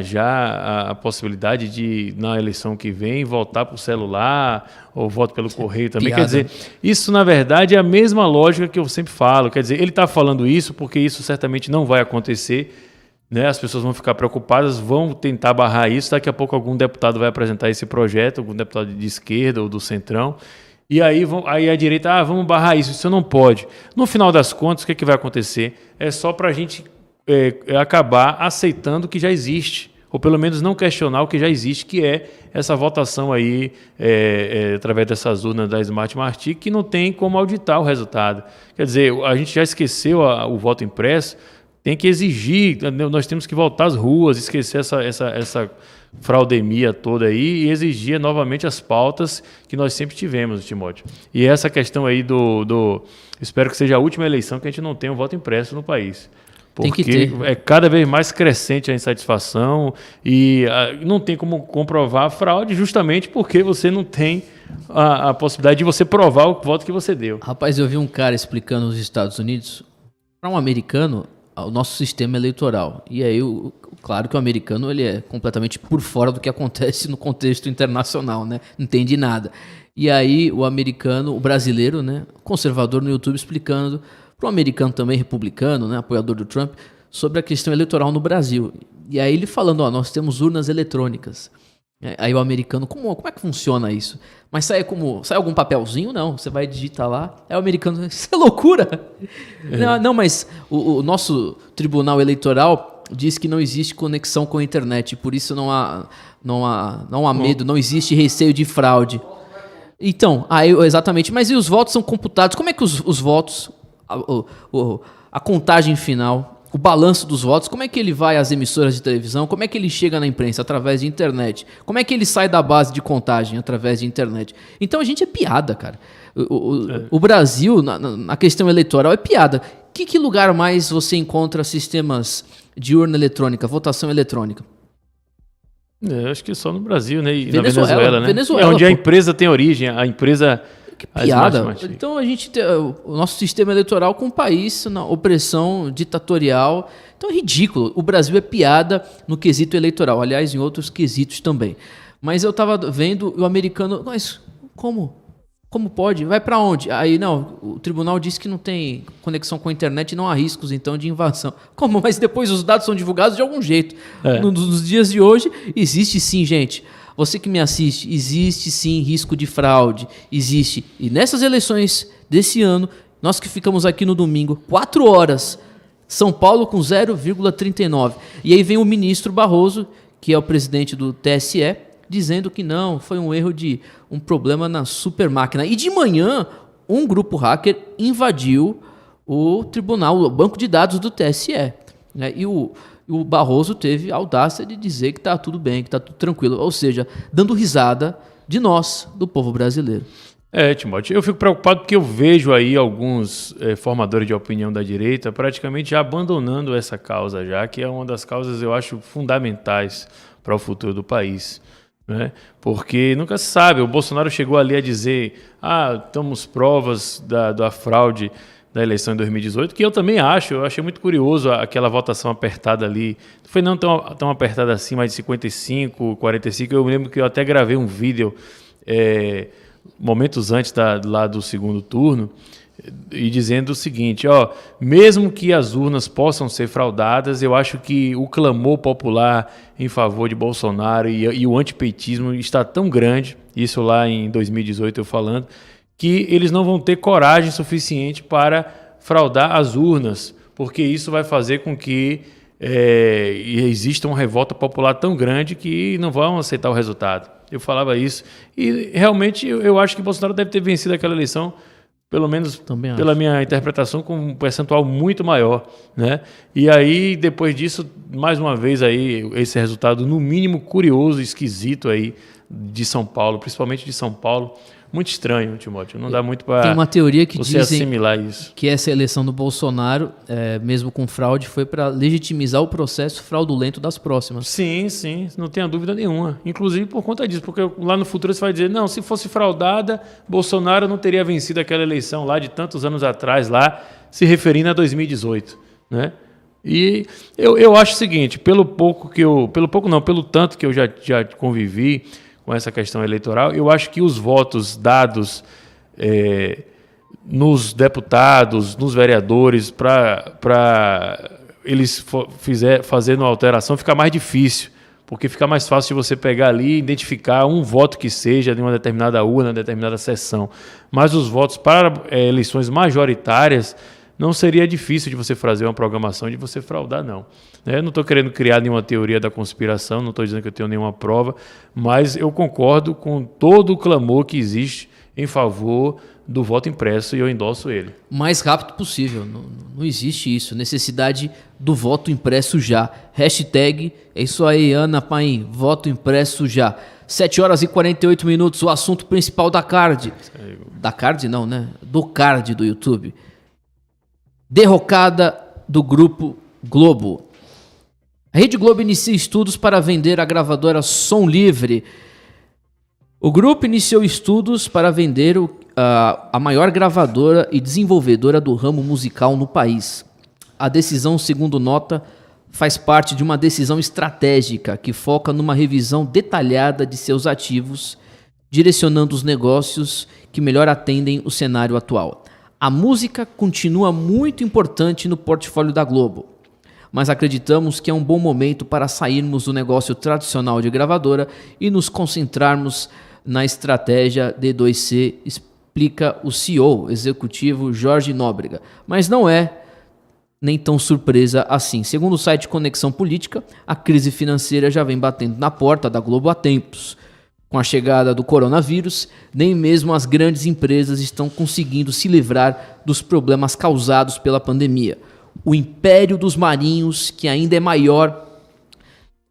já a possibilidade de, na eleição que vem, votar por celular ou voto pelo correio também. Piada. Quer dizer, isso na verdade é a mesma lógica que eu sempre falo. Quer dizer, ele está falando isso porque isso certamente não vai acontecer, né? As pessoas vão ficar preocupadas, vão tentar barrar isso. Daqui a pouco algum deputado vai apresentar esse projeto, algum deputado de esquerda ou do centrão, e aí a direita, vamos barrar isso não pode. No final das contas, o que vai acontecer? É só para a gente acabar aceitando o que já existe, ou pelo menos não questionar o que já existe, que é essa votação aí através dessas urnas da Smart Martic, que não tem como auditar o resultado. Quer dizer, a gente já esqueceu o voto impresso, tem que exigir, nós temos que voltar às ruas, esquecer essa fraudemia toda aí e exigir novamente as pautas que nós sempre tivemos, Timóteo. E essa questão aí espero que seja a última eleição que a gente não tenha um voto impresso no país. Porque é cada vez mais crescente a insatisfação e não tem como comprovar a fraude justamente porque você não tem a possibilidade de você provar o voto que você deu. Rapaz, eu vi um cara explicando nos Estados Unidos, para um americano, ao nosso sistema eleitoral. E aí, claro que o americano ele é completamente por fora do que acontece no contexto internacional, né? Não entende nada. E aí o americano, o brasileiro, né, conservador no YouTube explicando para o americano também republicano, né, apoiador do Trump, sobre a questão eleitoral no Brasil. E aí ele falando, ó, nós temos urnas eletrônicas. Aí o americano, como é que funciona isso? Mas sai algum papelzinho? Não, você vai digitar lá. Aí o americano, isso é loucura! Não, mas o nosso tribunal eleitoral diz que não existe conexão com a internet, por isso não há medo, não existe receio de fraude. Então, exatamente, mas e os votos são computados? Como é que os votos, a contagem final, o balanço dos votos, como é que ele vai às emissoras de televisão? Como é que ele chega na imprensa? Através de internet. Como é que ele sai da base de contagem? Através de internet. Então a gente é piada, cara. O Brasil, na questão eleitoral, é piada. Que lugar mais você encontra sistemas de urna eletrônica, votação eletrônica? Acho que só no Brasil, né? E Venezuela, na Venezuela, né? Venezuela, é onde a empresa tem origem, a empresa... Que piada. Então a gente tem o nosso sistema eleitoral com o país na opressão ditatorial. Então é ridículo. O Brasil é piada no quesito eleitoral. Aliás, em outros quesitos também. Mas eu estava vendo o americano... Mas como? Como pode? Vai para onde? Aí não, o tribunal disse que não tem conexão com a internet e não há riscos então de invasão. Como? Mas depois os dados são divulgados de algum jeito. Nos dias de hoje existe sim, gente. Você que me assiste, existe sim risco de fraude, existe. E nessas eleições desse ano, nós que ficamos aqui no domingo, 4 horas, São Paulo com 0,39. E aí vem o ministro Barroso, que é o presidente do TSE, dizendo que não, foi um erro de um problema na super máquina. E de manhã, um grupo hacker invadiu o tribunal, o banco de dados do TSE. Né? E o Barroso teve a audácia de dizer que está tudo bem, que está tudo tranquilo. Ou seja, dando risada de nós, do povo brasileiro. Timóteo, eu fico preocupado porque eu vejo aí alguns formadores de opinião da direita praticamente já abandonando essa causa já, que é uma das causas, eu acho, fundamentais para o futuro do país. Né? Porque nunca se sabe, o Bolsonaro chegou ali a dizer temos provas da fraude da eleição em 2018, que eu também eu achei muito curioso aquela votação apertada ali, não foi não tão apertada assim, mais de 55, 45, eu me lembro que eu até gravei um vídeo momentos antes lá do segundo turno, e dizendo o seguinte, mesmo que as urnas possam ser fraudadas, eu acho que o clamor popular em favor de Bolsonaro e o antipeitismo está tão grande, isso lá em 2018 eu falando, que eles não vão ter coragem suficiente para fraudar as urnas, porque isso vai fazer com que exista uma revolta popular tão grande que não vão aceitar o resultado. Eu falava isso. E realmente eu acho que Bolsonaro deve ter vencido aquela eleição, pelo menos pela minha interpretação, com um percentual muito maior. Né? E aí, depois disso, mais uma vez, aí, esse resultado, no mínimo, curioso, esquisito aí, de São Paulo, principalmente de São Paulo. Muito estranho, Timóteo. Não dá muito para Tem uma teoria que você assimilar isso. Que essa eleição do Bolsonaro, mesmo com fraude, foi para legitimizar o processo fraudulento das próximas. Sim, não tenha dúvida nenhuma. Inclusive por conta disso, porque lá no futuro você vai dizer, não, se fosse fraudada, Bolsonaro não teria vencido aquela eleição lá de tantos anos atrás, lá, se referindo a 2018. Né? E eu acho o seguinte, pelo tanto que eu já convivi com essa questão eleitoral, eu acho que os votos dados nos deputados, nos vereadores, para eles fazendo a alteração, fica mais difícil, porque fica mais fácil de você pegar ali e identificar um voto que seja de uma determinada urna, determinada sessão. Mas os votos para eleições majoritárias, não seria difícil de você fazer uma programação de você fraudar, não. Eu não estou querendo criar nenhuma teoria da conspiração, não estou dizendo que eu tenho nenhuma prova, mas eu concordo com todo o clamor que existe em favor do voto impresso e eu endosso ele. O mais rápido possível, não existe isso, necessidade do voto impresso já. Hashtag, é isso aí, Ana Paim, voto impresso já. 7 horas e 48 minutos, o assunto principal da Card. Da Card não, né? Do Card do YouTube. Derrocada do Grupo Globo. A Rede Globo inicia estudos para vender a gravadora Som Livre. O grupo iniciou estudos para vender a maior gravadora e desenvolvedora do ramo musical no país. A decisão, segundo nota, faz parte de uma decisão estratégica que foca numa revisão detalhada de seus ativos, direcionando os negócios que melhor atendem o cenário atual. A música continua muito importante no portfólio da Globo, mas acreditamos que é um bom momento para sairmos do negócio tradicional de gravadora e nos concentrarmos na estratégia D2C, explica o CEO executivo Jorge Nóbrega. Mas não é nem tão surpresa assim. Segundo o site Conexão Política, a crise financeira já vem batendo na porta da Globo há tempos. Com a chegada do coronavírus, nem mesmo as grandes empresas estão conseguindo se livrar dos problemas causados pela pandemia. O império dos marinhos, que ainda é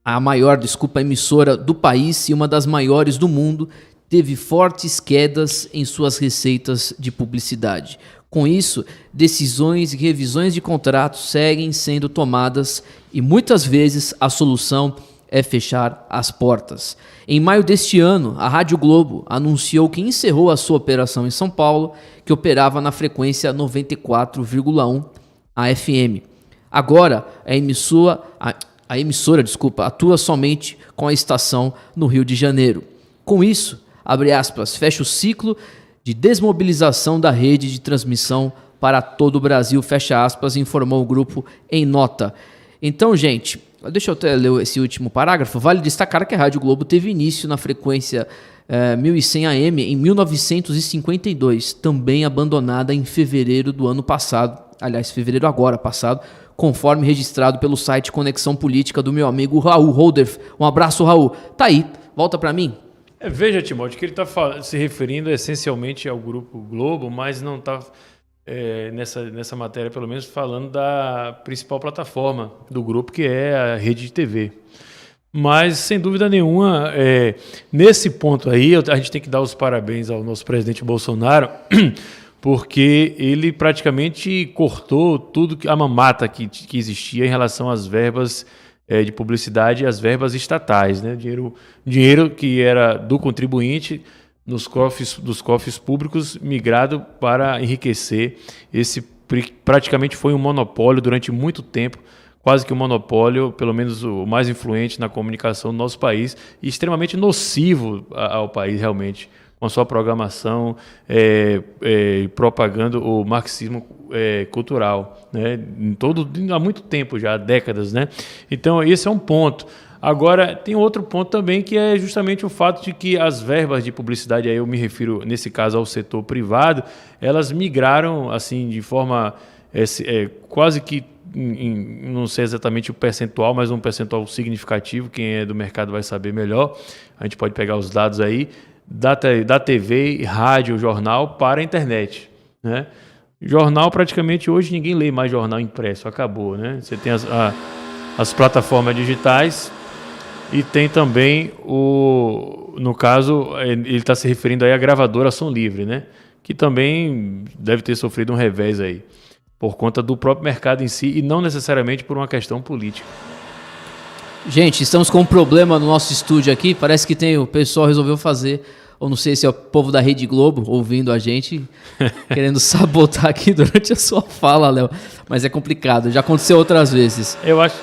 a maior emissora do país e uma das maiores do mundo, teve fortes quedas em suas receitas de publicidade. Com isso, decisões e revisões de contratos seguem sendo tomadas e muitas vezes a solução é fechar as portas. Em maio deste ano, a Rádio Globo anunciou que encerrou a sua operação em São Paulo, que operava na frequência 94,1 AM. Agora, a emissora atua somente com a estação no Rio de Janeiro. Com isso, abre aspas, fecha o ciclo de desmobilização da rede de transmissão para todo o Brasil, fecha aspas, informou o grupo em nota. Então, gente, deixa eu até ler esse último parágrafo. Vale destacar que a Rádio Globo teve início na frequência 1100 AM em 1952, também abandonada em fevereiro do ano passado, aliás, fevereiro agora passado, conforme registrado pelo site Conexão Política do meu amigo Raul Holderf. Um abraço, Raul. Tá aí, volta para mim. Veja, Timóteo, que ele está se referindo essencialmente ao Grupo Globo, mas não está, nessa matéria, pelo menos, falando da principal plataforma do grupo, que é a rede de TV. Mas, sem dúvida nenhuma, nesse ponto aí, a gente tem que dar os parabéns ao nosso presidente Bolsonaro, porque ele praticamente cortou tudo, a mamata que existia em relação às verbas de publicidade e as verbas estatais, né? Dinheiro que era do contribuinte dos cofres públicos migrado para enriquecer. Esse praticamente foi um monopólio durante muito tempo, quase que um monopólio, pelo menos o mais influente na comunicação do nosso país, e extremamente nocivo ao país realmente, com a sua programação, propagando o marxismo cultural, né? Há muito tempo já, há décadas, né? Então, esse é um ponto. Agora, tem outro ponto também, que é justamente o fato de que as verbas de publicidade, aí eu me refiro, nesse caso, ao setor privado, elas migraram, assim, de forma quase que, não sei exatamente o percentual, mas um percentual significativo, quem é do mercado vai saber melhor, a gente pode pegar os dados aí, da TV, rádio, jornal para a internet, né? Jornal, praticamente, hoje ninguém lê mais jornal impresso, acabou, né? Você tem as plataformas digitais e tem também no caso, ele está se referindo aí à gravadora Som Livre, né? Que também deve ter sofrido um revés aí, por conta do próprio mercado em si e não necessariamente por uma questão política. Gente, estamos com um problema no nosso estúdio aqui. Parece que o pessoal resolveu fazer, ou não sei se é o povo da Rede Globo ouvindo a gente, querendo sabotar aqui durante a sua fala, Léo. Mas é complicado, já aconteceu outras vezes. Eu acho...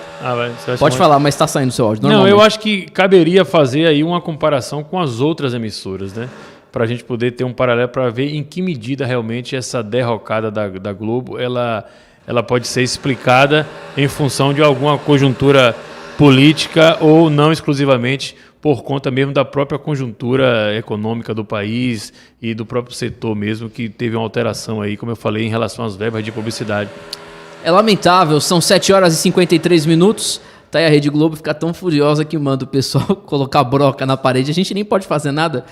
Pode falar, mas está saindo o seu áudio. Não, eu acho que caberia fazer aí uma comparação com as outras emissoras, né? Para a gente poder ter um paralelo para ver em que medida realmente essa derrocada da Globo ela pode ser explicada em função de alguma conjuntura política ou não exclusivamente por conta mesmo da própria conjuntura econômica do país e do próprio setor mesmo, que teve uma alteração aí, como eu falei, em relação às verbas de publicidade. É lamentável, são 7 horas e 53 minutos. Tá aí a Rede Globo fica tão furiosa que manda o pessoal colocar broca na parede. A gente nem pode fazer nada,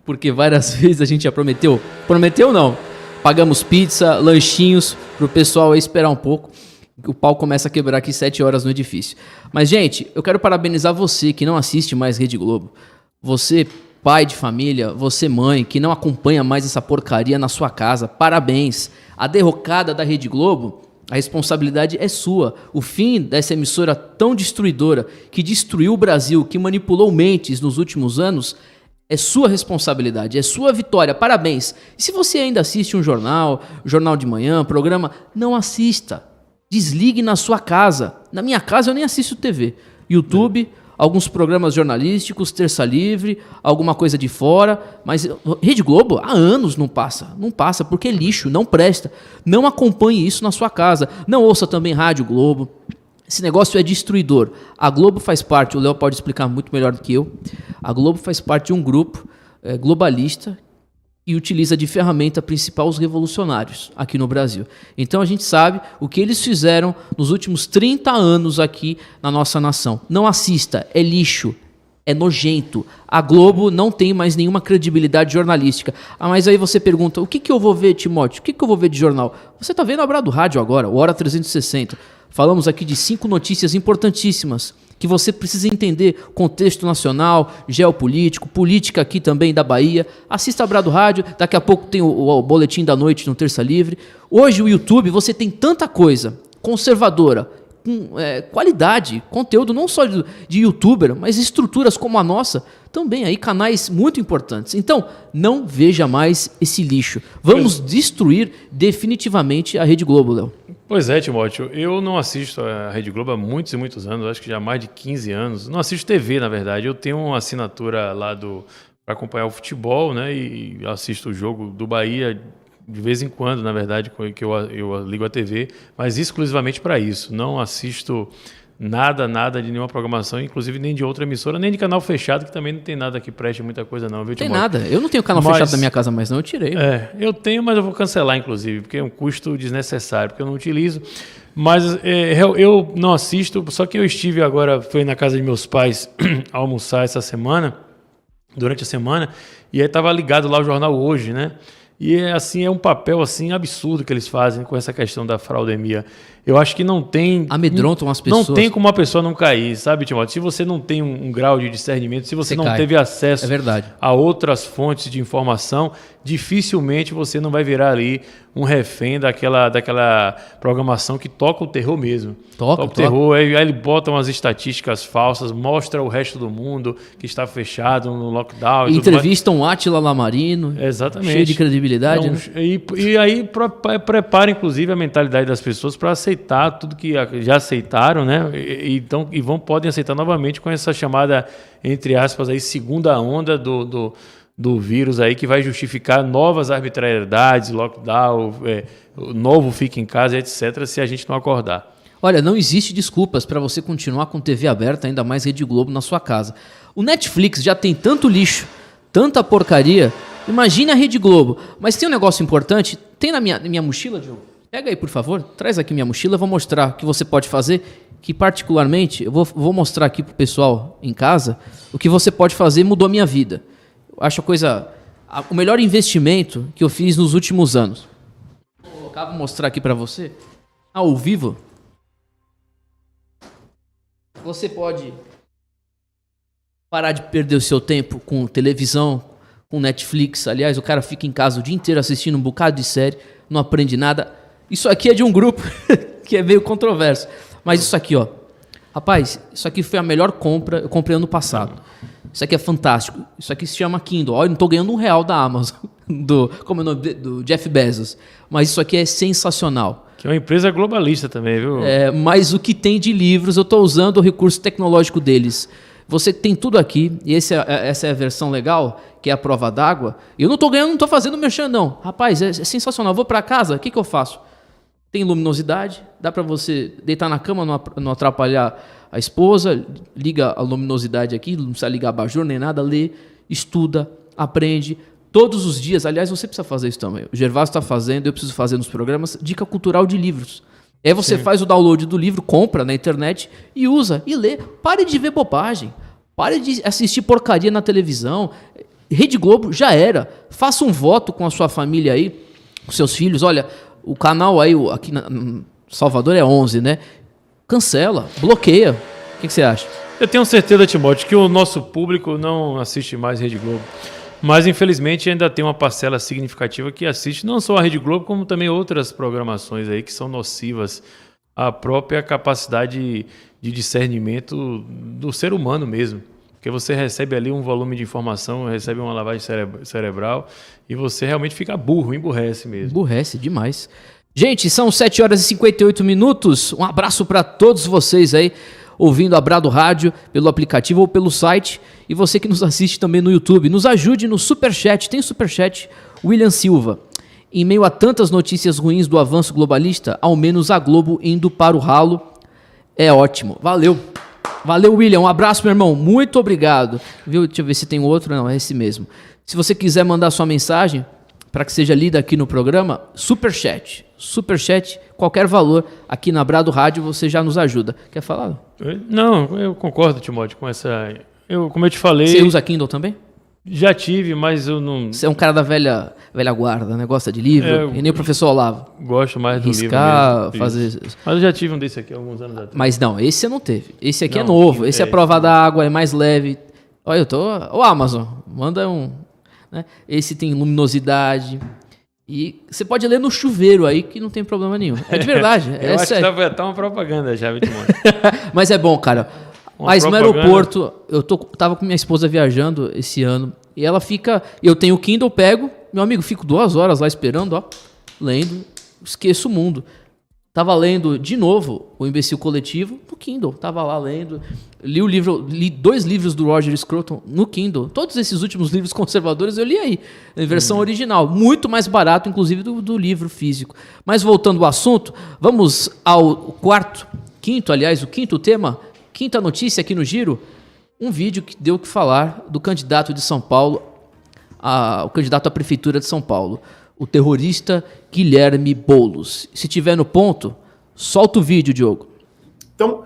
porque várias vezes a gente já prometeu. Prometeu não. Pagamos pizza, lanchinhos pro pessoal aí esperar um pouco. O pau começa a quebrar aqui 7 horas no edifício. Mas, gente, eu quero parabenizar você que não assiste mais Rede Globo. Você, pai de família, você, mãe, que não acompanha mais essa porcaria na sua casa. Parabéns. A derrocada da Rede Globo, a responsabilidade é sua. O fim dessa emissora tão destruidora, que destruiu o Brasil, que manipulou mentes nos últimos anos, é sua responsabilidade, é sua vitória. Parabéns. E se você ainda assiste um jornal de manhã, programa, não assista. Desligue na sua casa. Na minha casa eu nem assisto TV. YouTube, alguns programas jornalísticos, Terça Livre, alguma coisa de fora. Mas Rede Globo há anos não passa. Não passa porque é lixo, não presta. Não acompanhe isso na sua casa. Não ouça também Rádio Globo. Esse negócio é destruidor. A Globo faz parte, o Léo pode explicar muito melhor do que eu. A Globo faz parte de um grupo globalista e utiliza de ferramenta principal os revolucionários aqui no Brasil. Então a gente sabe o que eles fizeram nos últimos 30 anos aqui na nossa nação. Não assista, é lixo, é nojento. A Globo não tem mais nenhuma credibilidade jornalística. Mas aí você pergunta, o que eu vou ver, Timóteo? O que eu vou ver de jornal? Você está vendo a Brado Rádio agora, o Hora 360. Falamos aqui de 5 notícias importantíssimas que você precisa entender: contexto nacional, geopolítico, política aqui também da Bahia. Assista a Brado Rádio, daqui a pouco tem o Boletim da Noite no Terça Livre. Hoje o YouTube, você tem tanta coisa conservadora, com qualidade, conteúdo não só de youtuber, mas estruturas como a nossa, também aí canais muito importantes. Então, não veja mais esse lixo. Vamos destruir definitivamente a Rede Globo, Léo. Pois é, Timóteo, eu não assisto a Rede Globo há muitos e muitos anos, acho que já há mais de 15 anos. Não assisto TV, na verdade. Eu tenho uma assinatura lá para acompanhar o futebol, né? E assisto o jogo do Bahia de vez em quando, na verdade, que eu ligo a TV, mas exclusivamente para isso. Não assisto nada de nenhuma programação, inclusive nem de outra emissora, nem de canal fechado, que também não tem nada que preste muita coisa não, viu, Tem Timóteo? nada. Eu não tenho canal fechado na minha casa mais não, eu tirei. Eu tenho, mas eu vou cancelar, inclusive, porque é um custo desnecessário, porque eu não utilizo. Mas eu não assisto, só que eu estive agora, foi na casa de meus pais almoçar essa semana, durante a semana, e aí estava ligado lá o jornal Hoje, né? E assim, é um papel assim absurdo que eles fazem com essa questão da fraudemia. Eu acho que não tem... Amedrontam as pessoas. Não tem como a pessoa não cair, sabe, Timóteo? Se você não tem um grau de discernimento, se você não cai. teve acesso verdade. a outras fontes de informação, dificilmente você não vai virar ali um refém daquela programação que toca o terror mesmo. Toca o terror, aí ele bota umas estatísticas falsas, mostra o resto do mundo que está fechado no lockdown. Entrevistam o Átila Lamarino. Exatamente. Cheio de credibilidade, né? E aí prepara, inclusive, a mentalidade das pessoas para aceitar tudo que já aceitaram, né? Podem aceitar novamente com essa chamada, entre aspas, aí, segunda onda do vírus aí, que vai justificar novas arbitrariedades, lockdown, novo fica em casa, etc., se a gente não acordar. Olha, não existe desculpas para você continuar com TV aberta, ainda mais Rede Globo, na sua casa. O Netflix já tem tanto lixo, tanta porcaria. Imagine a Rede Globo. Mas tem um negócio importante. Tem na minha mochila, Diogo? Pega aí, por favor. Traz aqui minha mochila. Eu vou mostrar o que você pode fazer. Que particularmente, eu vou mostrar aqui pro pessoal em casa o que você pode fazer. Mudou a minha vida. Eu acho o melhor investimento que eu fiz nos últimos anos. Vou mostrar aqui para você. Ao vivo. Você pode parar de perder o seu tempo com televisão, com Netflix. Aliás, o cara fica em casa o dia inteiro assistindo um bocado de série, não aprende nada. Isso aqui é de um grupo que é meio controverso. Mas isso aqui, ó. Rapaz, isso aqui foi a melhor compra. Eu comprei ano passado. Isso aqui é fantástico. Isso aqui se chama Kindle. Olha, eu não tô ganhando R$1 da Amazon. Como é o nome? Do Jeff Bezos. Mas isso aqui é sensacional. Que é uma empresa globalista também, viu? Mas o que tem de livros, eu estou usando o recurso tecnológico deles. Você tem tudo aqui, e essa é a versão legal, que é a prova d'água. Eu não estou ganhando, não estou fazendo merchan, não. Rapaz, é sensacional. Eu vou para casa, o que eu faço? Tem luminosidade, dá para você deitar na cama, não atrapalhar a esposa, liga a luminosidade aqui, não precisa ligar abajur nem nada, lê, estuda, aprende. Todos os dias, aliás, você precisa fazer isso também. O Gervásio está fazendo, eu preciso fazer nos programas, dica cultural de livros. Aí você faz o download do livro, compra na internet e usa, e lê. Pare de ver bobagem, pare de assistir porcaria na televisão. Rede Globo já era. Faça um voto com a sua família aí, com seus filhos. Olha, o canal aí, aqui em Salvador é 11, né? Cancela, bloqueia. O que você acha? Eu tenho certeza, Timóteo, que o nosso público não assiste mais Rede Globo. Mas, infelizmente, ainda tem uma parcela significativa que assiste não só a Rede Globo, como também outras programações aí que são nocivas à própria capacidade de discernimento do ser humano mesmo. Porque você recebe ali um volume de informação, recebe uma lavagem cerebral e você realmente fica burro, emburrece mesmo. Emburrece demais. Gente, são 7 horas e 58 minutos. Um abraço para todos vocês aí, ouvindo a Brado Rádio pelo aplicativo ou pelo site. E você que nos assiste também no YouTube, nos ajude no Superchat. Tem Superchat, William Silva. Em meio a tantas notícias ruins do avanço globalista, ao menos a Globo indo para o ralo é ótimo. Valeu. Valeu, William. Um abraço, meu irmão. Muito obrigado. Viu? Deixa eu ver se tem outro. Não, é esse mesmo. Se você quiser mandar sua mensagem para que seja lida aqui no programa, Superchat. Superchat, qualquer valor aqui na Brado Rádio, você já nos ajuda. Quer falar? Não, eu concordo, Timóteo, com essa... como eu te falei... Você usa Kindle também? Já tive, mas eu não... Você é um cara da velha guarda, né? Gosta de livro, e nem o professor Olavo. Gosto mais do riscar, livro mesmo. Fazer... Mas eu já tive um desse aqui há alguns anos atrás. Mas não, esse você não teve. Esse aqui não, é novo, esse é prova d'água, é mais leve. Olha, eu tô... Ô, Amazon, manda um... Né? Esse tem luminosidade... E você pode ler no chuveiro aí, que não tem problema nenhum. É de verdade. Eu acho sério. que tá uma propaganda já, Timóteo. Mas é bom, cara. Mas no aeroporto, tava com minha esposa viajando esse ano, e ela fica... Eu tenho o Kindle, pego, meu amigo, fico 2 horas lá esperando, ó, lendo, esqueço o mundo. Tava lendo de novo O Imbecil Coletivo no Kindle. Tava lá lendo. Li 2 livros do Roger Scruton no Kindle. Todos esses últimos livros conservadores eu li aí, em versão original. Muito mais barato, inclusive, do livro físico. Mas voltando ao assunto, vamos ao o quinto tema, quinta notícia aqui no Giro. Um vídeo que deu o que falar do candidato de São Paulo, o candidato à prefeitura de São Paulo, o terrorista Guilherme Boulos. Se tiver no ponto, solta o vídeo, Diogo. Então,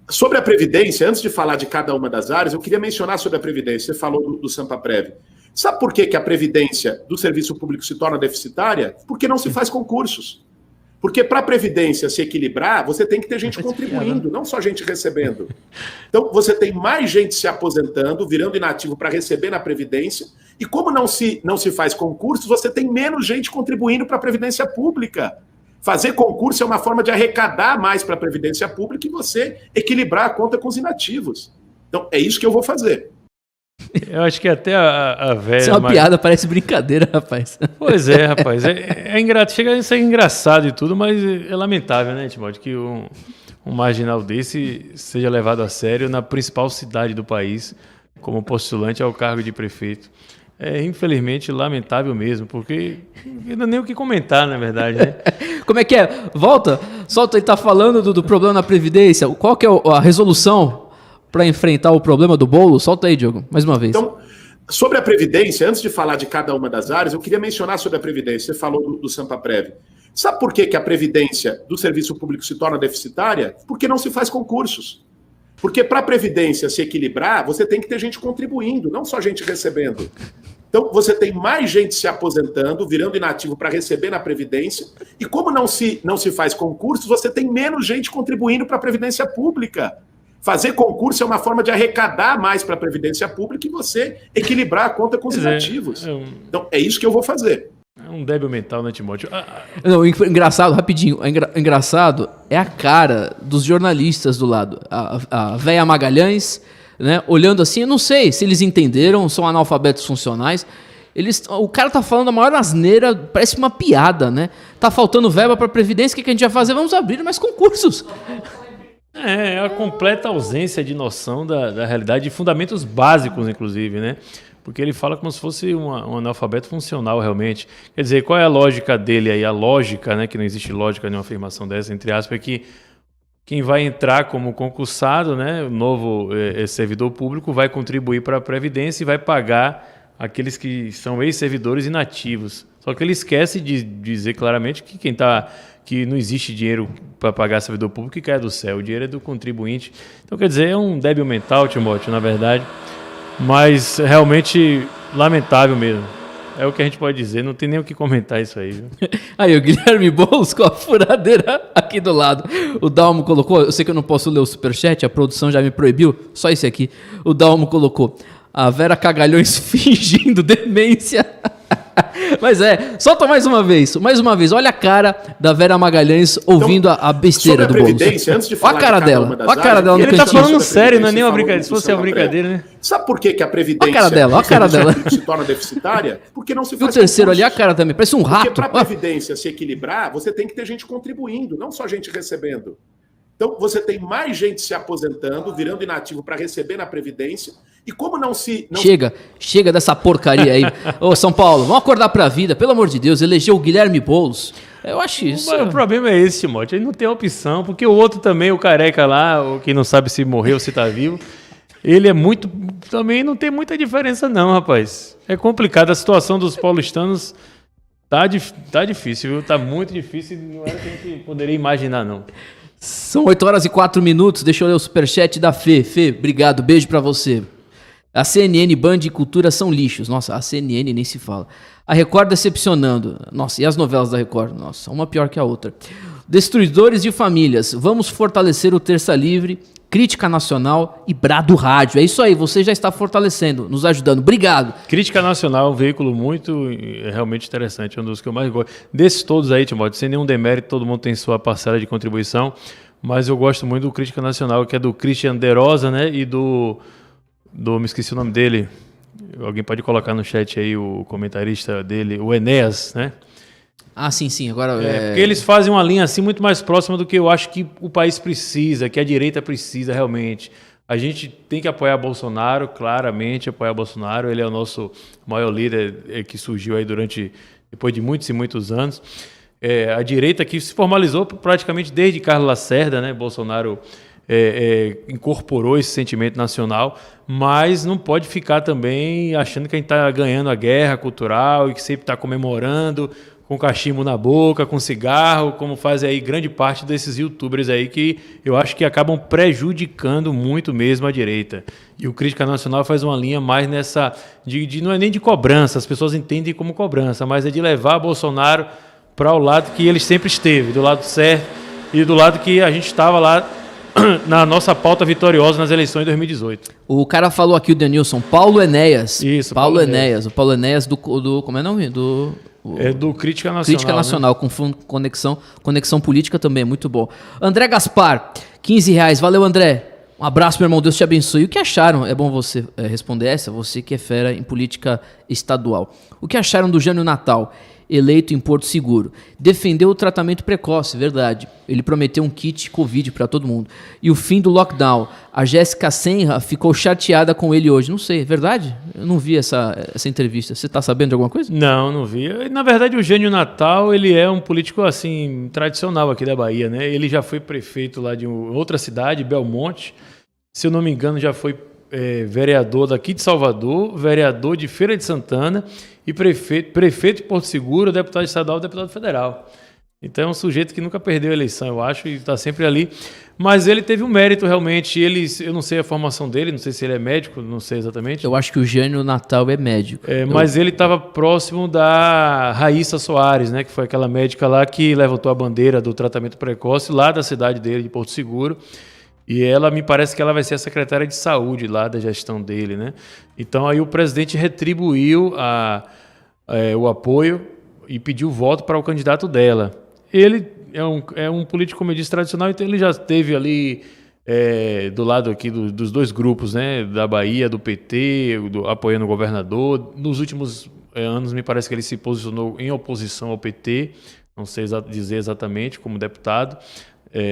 sobre a Previdência, antes de falar de cada uma das áreas, eu queria mencionar sobre a Previdência. Você falou do Sampaprev. Sabe por que a Previdência do Serviço Público se torna deficitária? Porque não se faz concursos. Porque para a Previdência se equilibrar, você tem que ter gente contribuindo, não só gente recebendo. Então, você tem mais gente se aposentando, virando inativo para receber na Previdência, e como não se faz concursos, você tem menos gente contribuindo para a Previdência Pública. Fazer concurso é uma forma de arrecadar mais para a Previdência Pública e você equilibrar a conta com os inativos. Então, é isso que eu vou fazer. Eu acho que até a velha... Isso é uma piada, parece brincadeira, rapaz. Pois é, rapaz. Chega a ser engraçado e tudo, mas é lamentável, né, Timóteo, que um marginal desse seja levado a sério na principal cidade do país como postulante ao cargo de prefeito. É, infelizmente, lamentável mesmo, porque não dá nem o que comentar, na verdade, né? Como é que é? Volta, solta aí, tá falando do problema na Previdência. Qual que é a resolução para enfrentar o problema do bolo? Solta aí, Diogo, mais uma vez. Então, sobre a Previdência, antes de falar de cada uma das áreas, eu queria mencionar sobre a Previdência. Você falou do Sampaprev. Sabe por que a Previdência do Serviço Público se torna deficitária? Porque não se faz concursos. Porque para a Previdência se equilibrar, você tem que ter gente contribuindo, não só gente recebendo. Então, você tem mais gente se aposentando, virando inativo para receber na Previdência, e como não se faz concursos, você tem menos gente contribuindo para a Previdência Pública. Fazer concurso é uma forma de arrecadar mais para a Previdência Pública e você equilibrar a conta com os inativos. Então, é isso que eu vou fazer. É um débil mental, né, Timóteo? Não, engraçado, rapidinho, engraçado é a cara dos jornalistas do lado. A véia Magalhães, né, olhando assim, eu não sei se eles entenderam, são analfabetos funcionais. O cara tá falando a maior asneira, parece uma piada, né? Tá faltando verba para Previdência, o que a gente vai fazer? Vamos abrir mais concursos. É a completa ausência de noção da realidade, de fundamentos básicos, inclusive, né? Porque ele fala como se fosse um analfabeto funcional, realmente. Quer dizer, qual é a lógica dele aí? A lógica, né, que não existe lógica em uma afirmação dessa, entre aspas, é que quem vai entrar como concursado, né, o novo servidor público, vai contribuir para a Previdência e vai pagar aqueles que são ex-servidores inativos. Só que ele esquece de dizer claramente que que não existe dinheiro para pagar servidor público que cai do céu. O dinheiro é do contribuinte. Então, quer dizer, é um débil mental, Timóteo, na verdade. Mas realmente lamentável mesmo. É o que a gente pode dizer, não tem nem o que comentar isso aí. Viu? Aí, o Guilherme Boulos com a furadeira aqui do lado. O Dalmo colocou, eu sei que eu não posso ler o superchat, a produção já me proibiu, só esse aqui. O Dalmo colocou, a Vera Cagalhões fingindo demência. Mas solta mais uma vez. Olha a cara da Vera Magalhães ouvindo a besteira do Boulos. Antes de falar olha a cara dela. Olha a cara dela no Ele tá cantinho. falando sério, não é nem uma brincadeira. Se fosse uma brincadeira, né? Sabe por que a Previdência Olha a cara dela. se torna deficitária? Porque não se E o faz terceiro ali, a concursos. cara também. Parece um rato. Porque para a Previdência se equilibrar, você tem que ter gente contribuindo, não só gente recebendo. Então, você tem mais gente se aposentando, virando inativo para receber na Previdência. E como não se... Chega dessa porcaria aí. Ô, São Paulo, vamos acordar pra vida. Pelo amor de Deus, elegeu o Guilherme Boulos. Eu acho isso. O problema é esse, Timóteo. Ele não tem opção, porque o outro também, o careca lá, o que não sabe se morreu ou se tá vivo, ele é muito... Também não tem muita diferença não, rapaz. É complicado. A situação dos paulistanos tá difícil, viu? Tá muito difícil. Não era o que a gente poderia imaginar, não. São 8 horas e 4 minutos. Deixa eu ler o superchat da Fê. Fê, obrigado. Beijo pra você. A CNN, Band e Cultura são lixos. Nossa, a CNN nem se fala. A Record decepcionando. Nossa, e as novelas da Record? Nossa, uma pior que a outra. Destruidores de famílias. Vamos fortalecer o Terça Livre, Crítica Nacional e Brado Rádio. É isso aí, você já está fortalecendo, nos ajudando. Obrigado. Crítica Nacional é um veículo muito, realmente interessante, é um dos que eu mais gosto. Desses todos aí, Timóteo, sem nenhum demérito, todo mundo tem sua parcela de contribuição, mas eu gosto muito do Crítica Nacional, que é do Christian De Rosa, né, e me esqueci o nome dele, alguém pode colocar no chat aí o comentarista dele, o Enéas, né? Ah, sim, agora... Porque eles fazem uma linha assim muito mais próxima do que eu acho que o país precisa, que a direita precisa realmente. A gente tem que apoiar Bolsonaro, claramente apoiar Bolsonaro, ele é o nosso maior líder que surgiu aí depois de muitos e muitos anos. A direita que se formalizou praticamente desde Carlos Lacerda, né? Bolsonaro incorporou esse sentimento nacional, mas não pode ficar também achando que a gente está ganhando a guerra cultural e que sempre está comemorando com cachimbo na boca, com cigarro, como faz aí grande parte desses youtubers aí que eu acho que acabam prejudicando muito mesmo a direita. E o Crítica Nacional faz uma linha mais nessa, não é nem de cobrança, as pessoas entendem como cobrança, mas é de levar Bolsonaro para o lado que ele sempre esteve, do lado certo e do lado que a gente estava lá na nossa pauta vitoriosa nas eleições de 2018. O cara falou aqui, o Denilson, Paulo Enéas. Isso, Paulo Enéas. O Paulo Enéas do como é o nome? É do Crítica Nacional. Crítica Nacional, né? Com conexão política também, muito bom. André Gaspar, R$15. Valeu, André. Um abraço, meu irmão. Deus te abençoe. O que acharam? É bom você responder essa, você que é fera em política estadual. O que acharam do Jânio Natal, eleito em Porto Seguro? Defendeu o tratamento precoce, verdade. Ele prometeu um kit Covid para todo mundo. E o fim do lockdown. A Jéssica Senra ficou chateada com ele hoje. Não sei, é verdade? Eu não vi essa entrevista. Você está sabendo de alguma coisa? Não vi. Na verdade, o Jânio Natal, ele é um político assim tradicional aqui da Bahia, né? Ele já foi prefeito lá de outra cidade, Belmonte. Se eu não me engano, já foi vereador daqui de Salvador, vereador de Feira de Santana e prefeito de Porto Seguro, deputado estadual, deputado federal. Então é um sujeito que nunca perdeu a eleição, eu acho, e está sempre ali. Mas ele teve um mérito realmente. Eu não sei a formação dele, não sei se ele é médico, não sei exatamente. Eu acho que o Jânio Natal é médico. Mas ele estava próximo da Raíssa Soares, né, que foi aquela médica lá que levantou a bandeira do tratamento precoce lá da cidade dele, de Porto Seguro. E ela, me parece que ela vai ser a secretária de saúde lá da gestão dele, né? Então aí o presidente retribuiu o apoio e pediu voto para o candidato dela. Ele é um político, como eu disse, tradicional, então ele já esteve ali do lado aqui dos dois grupos, né? Da Bahia, do PT, apoiando o governador. Nos últimos anos, me parece que ele se posicionou em oposição ao PT, não sei dizer exatamente, como deputado,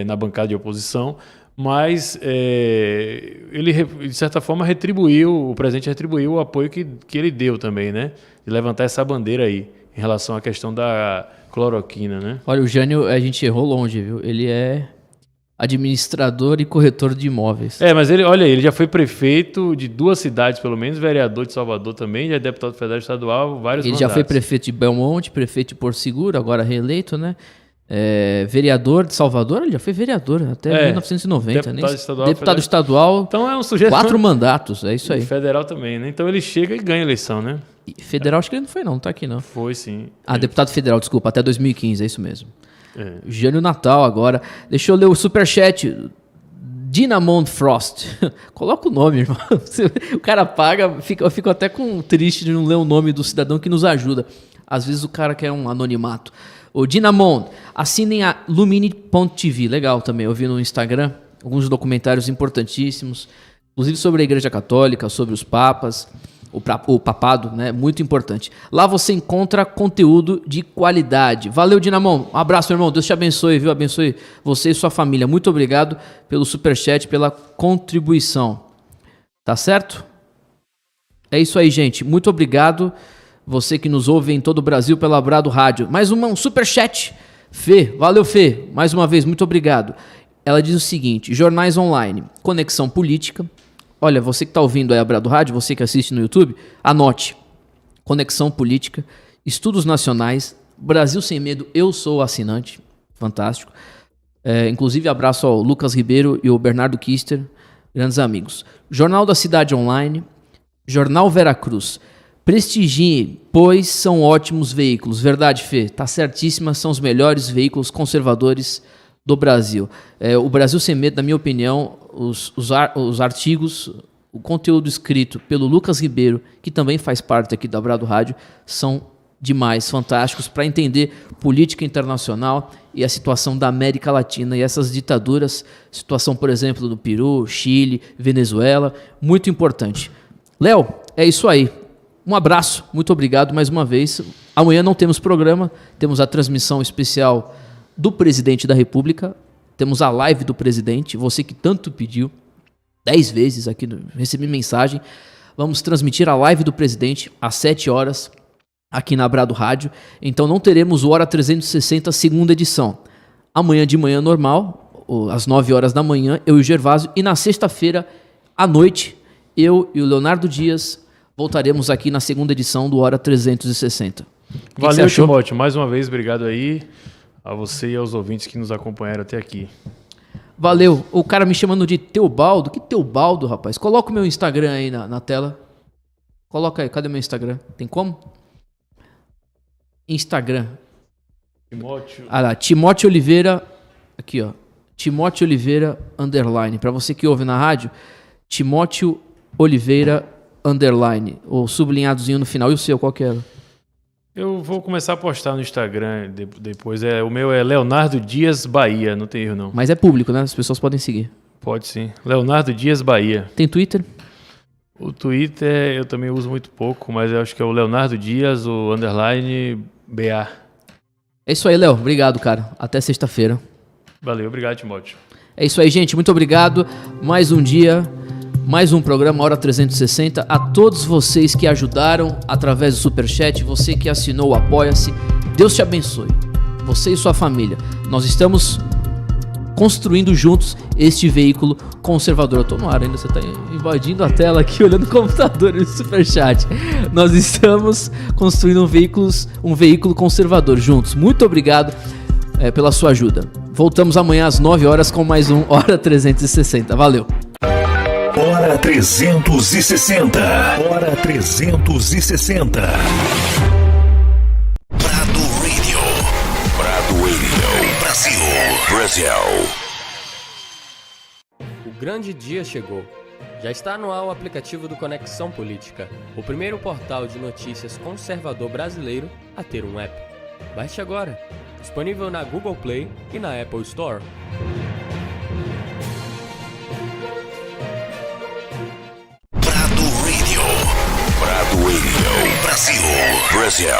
na bancada de oposição. Mas ele, de certa forma, o presidente retribuiu o apoio que ele deu também, né? De levantar essa bandeira aí, em relação à questão da cloroquina, né? Olha, o Jânio, a gente errou longe, viu? Ele é administrador e corretor de imóveis. Mas ele já foi prefeito de 2 cidades, pelo menos, vereador de Salvador também, já é deputado federal estadual, vários mandatos. Ele já foi prefeito de Belmonte, prefeito de Porto Seguro, agora reeleito, né? Vereador de Salvador, ele já foi vereador até 1990. Deputado estadual. Então é um sujeito. 4 mandatos, é isso aí. Federal também, né? Então ele chega e ganha a eleição, né? Federal acho que ele não foi, não tá aqui não. Foi sim. Deputado federal, desculpa, até 2015, é isso mesmo. Jânio Natal agora. Deixa eu ler o superchat. Dinamond Frost. Coloca o nome, irmão. O cara paga, eu fico até triste de não ler o nome do cidadão que nos ajuda. Às vezes o cara quer um anonimato. O Dinamon, assinem a Lumini.tv, legal também, eu vi no Instagram alguns documentários importantíssimos, inclusive sobre a Igreja Católica, sobre os papas, o papado, né? Muito importante. Lá você encontra conteúdo de qualidade. Valeu, Dinamon. Um abraço, meu irmão. Deus te abençoe, viu? Abençoe você e sua família. Muito obrigado pelo superchat, pela contribuição. Tá certo? É isso aí, gente. Muito obrigado. Você que nos ouve em todo o Brasil pela Brado Rádio. Mais um superchat. Fê, valeu, Fê. Mais uma vez, muito obrigado. Ela diz o seguinte: jornais online, Conexão Política. Olha, você que está ouvindo aí a Brado Rádio, você que assiste no YouTube, anote. Conexão Política, Estudos Nacionais, Brasil Sem Medo, eu sou assinante. Fantástico. Inclusive, abraço ao Lucas Ribeiro e ao Bernardo Kister, grandes amigos. Jornal da Cidade Online, Jornal Veracruz. Prestigie, pois são ótimos veículos. Verdade, Fê? Tá certíssima, são os melhores veículos conservadores do Brasil. O Brasil Sem Medo, na minha opinião, os artigos, o conteúdo escrito pelo Lucas Ribeiro, que também faz parte aqui da Brado Rádio, são demais, fantásticos, para entender política internacional e a situação da América Latina e essas ditaduras, situação, por exemplo, do Peru, Chile, Venezuela, muito importante. Léo, é isso aí. Um abraço, muito obrigado mais uma vez. Amanhã não temos programa, temos a transmissão especial do Presidente da República, temos a live do Presidente, você que tanto pediu, 10 vezes aqui, recebi mensagem, vamos transmitir a live do Presidente às 7 horas, aqui na Brado Rádio, então não teremos o Hora 360 segunda edição. Amanhã de manhã normal, às 9 horas da manhã, eu e o Gervásio, e na sexta-feira, à noite, eu e o Leonardo Dias voltaremos aqui na segunda edição do Hora 360. Valeu, Timóteo, mais uma vez, obrigado aí a você e aos ouvintes que nos acompanharam até aqui. Valeu, o cara me chamando de Teobaldo, que Teobaldo, rapaz? Coloca o meu Instagram aí na tela, coloca aí, cadê o meu Instagram? Tem como? Instagram. Timóteo. Ah lá, Timóteo Oliveira, aqui ó, Timóteo Oliveira _, para você que ouve na rádio, Timóteo Oliveira _, ou sublinhadozinho no final, e o seu, qual que era? Eu vou começar a postar no Instagram depois. O meu é Leonardo Dias Bahia, não tem erro não. Mas é público, né? As pessoas podem seguir. Pode sim. Leonardo Dias Bahia. Tem Twitter? O Twitter eu também uso muito pouco, mas eu acho que é o Leonardo Dias, o _BA. É isso aí, Léo. Obrigado, cara. Até sexta-feira. Valeu, obrigado, Timóteo. É isso aí, gente. Muito obrigado. Mais um dia, mais um programa Hora 360. A todos vocês que ajudaram através do Superchat, você que assinou o Apoia-se, Deus te abençoe. Você e sua família. Nós estamos construindo juntos este veículo conservador. Eu tô no ar ainda, você tá invadindo a tela aqui, olhando o computador e o Superchat. Nós estamos construindo um veículo conservador juntos. Muito obrigado pela sua ajuda. Voltamos amanhã às 9 horas com mais um Hora 360. Valeu! Hora 360. Hora 360. Brado Radio. Brado Radio. Brasil. O grande dia chegou. Já está no ar o aplicativo do Conexão Política, o primeiro portal de notícias conservador brasileiro a ter um app. Baixe agora. Disponível na Google Play e na Apple Store. Brado Radio. Brasil.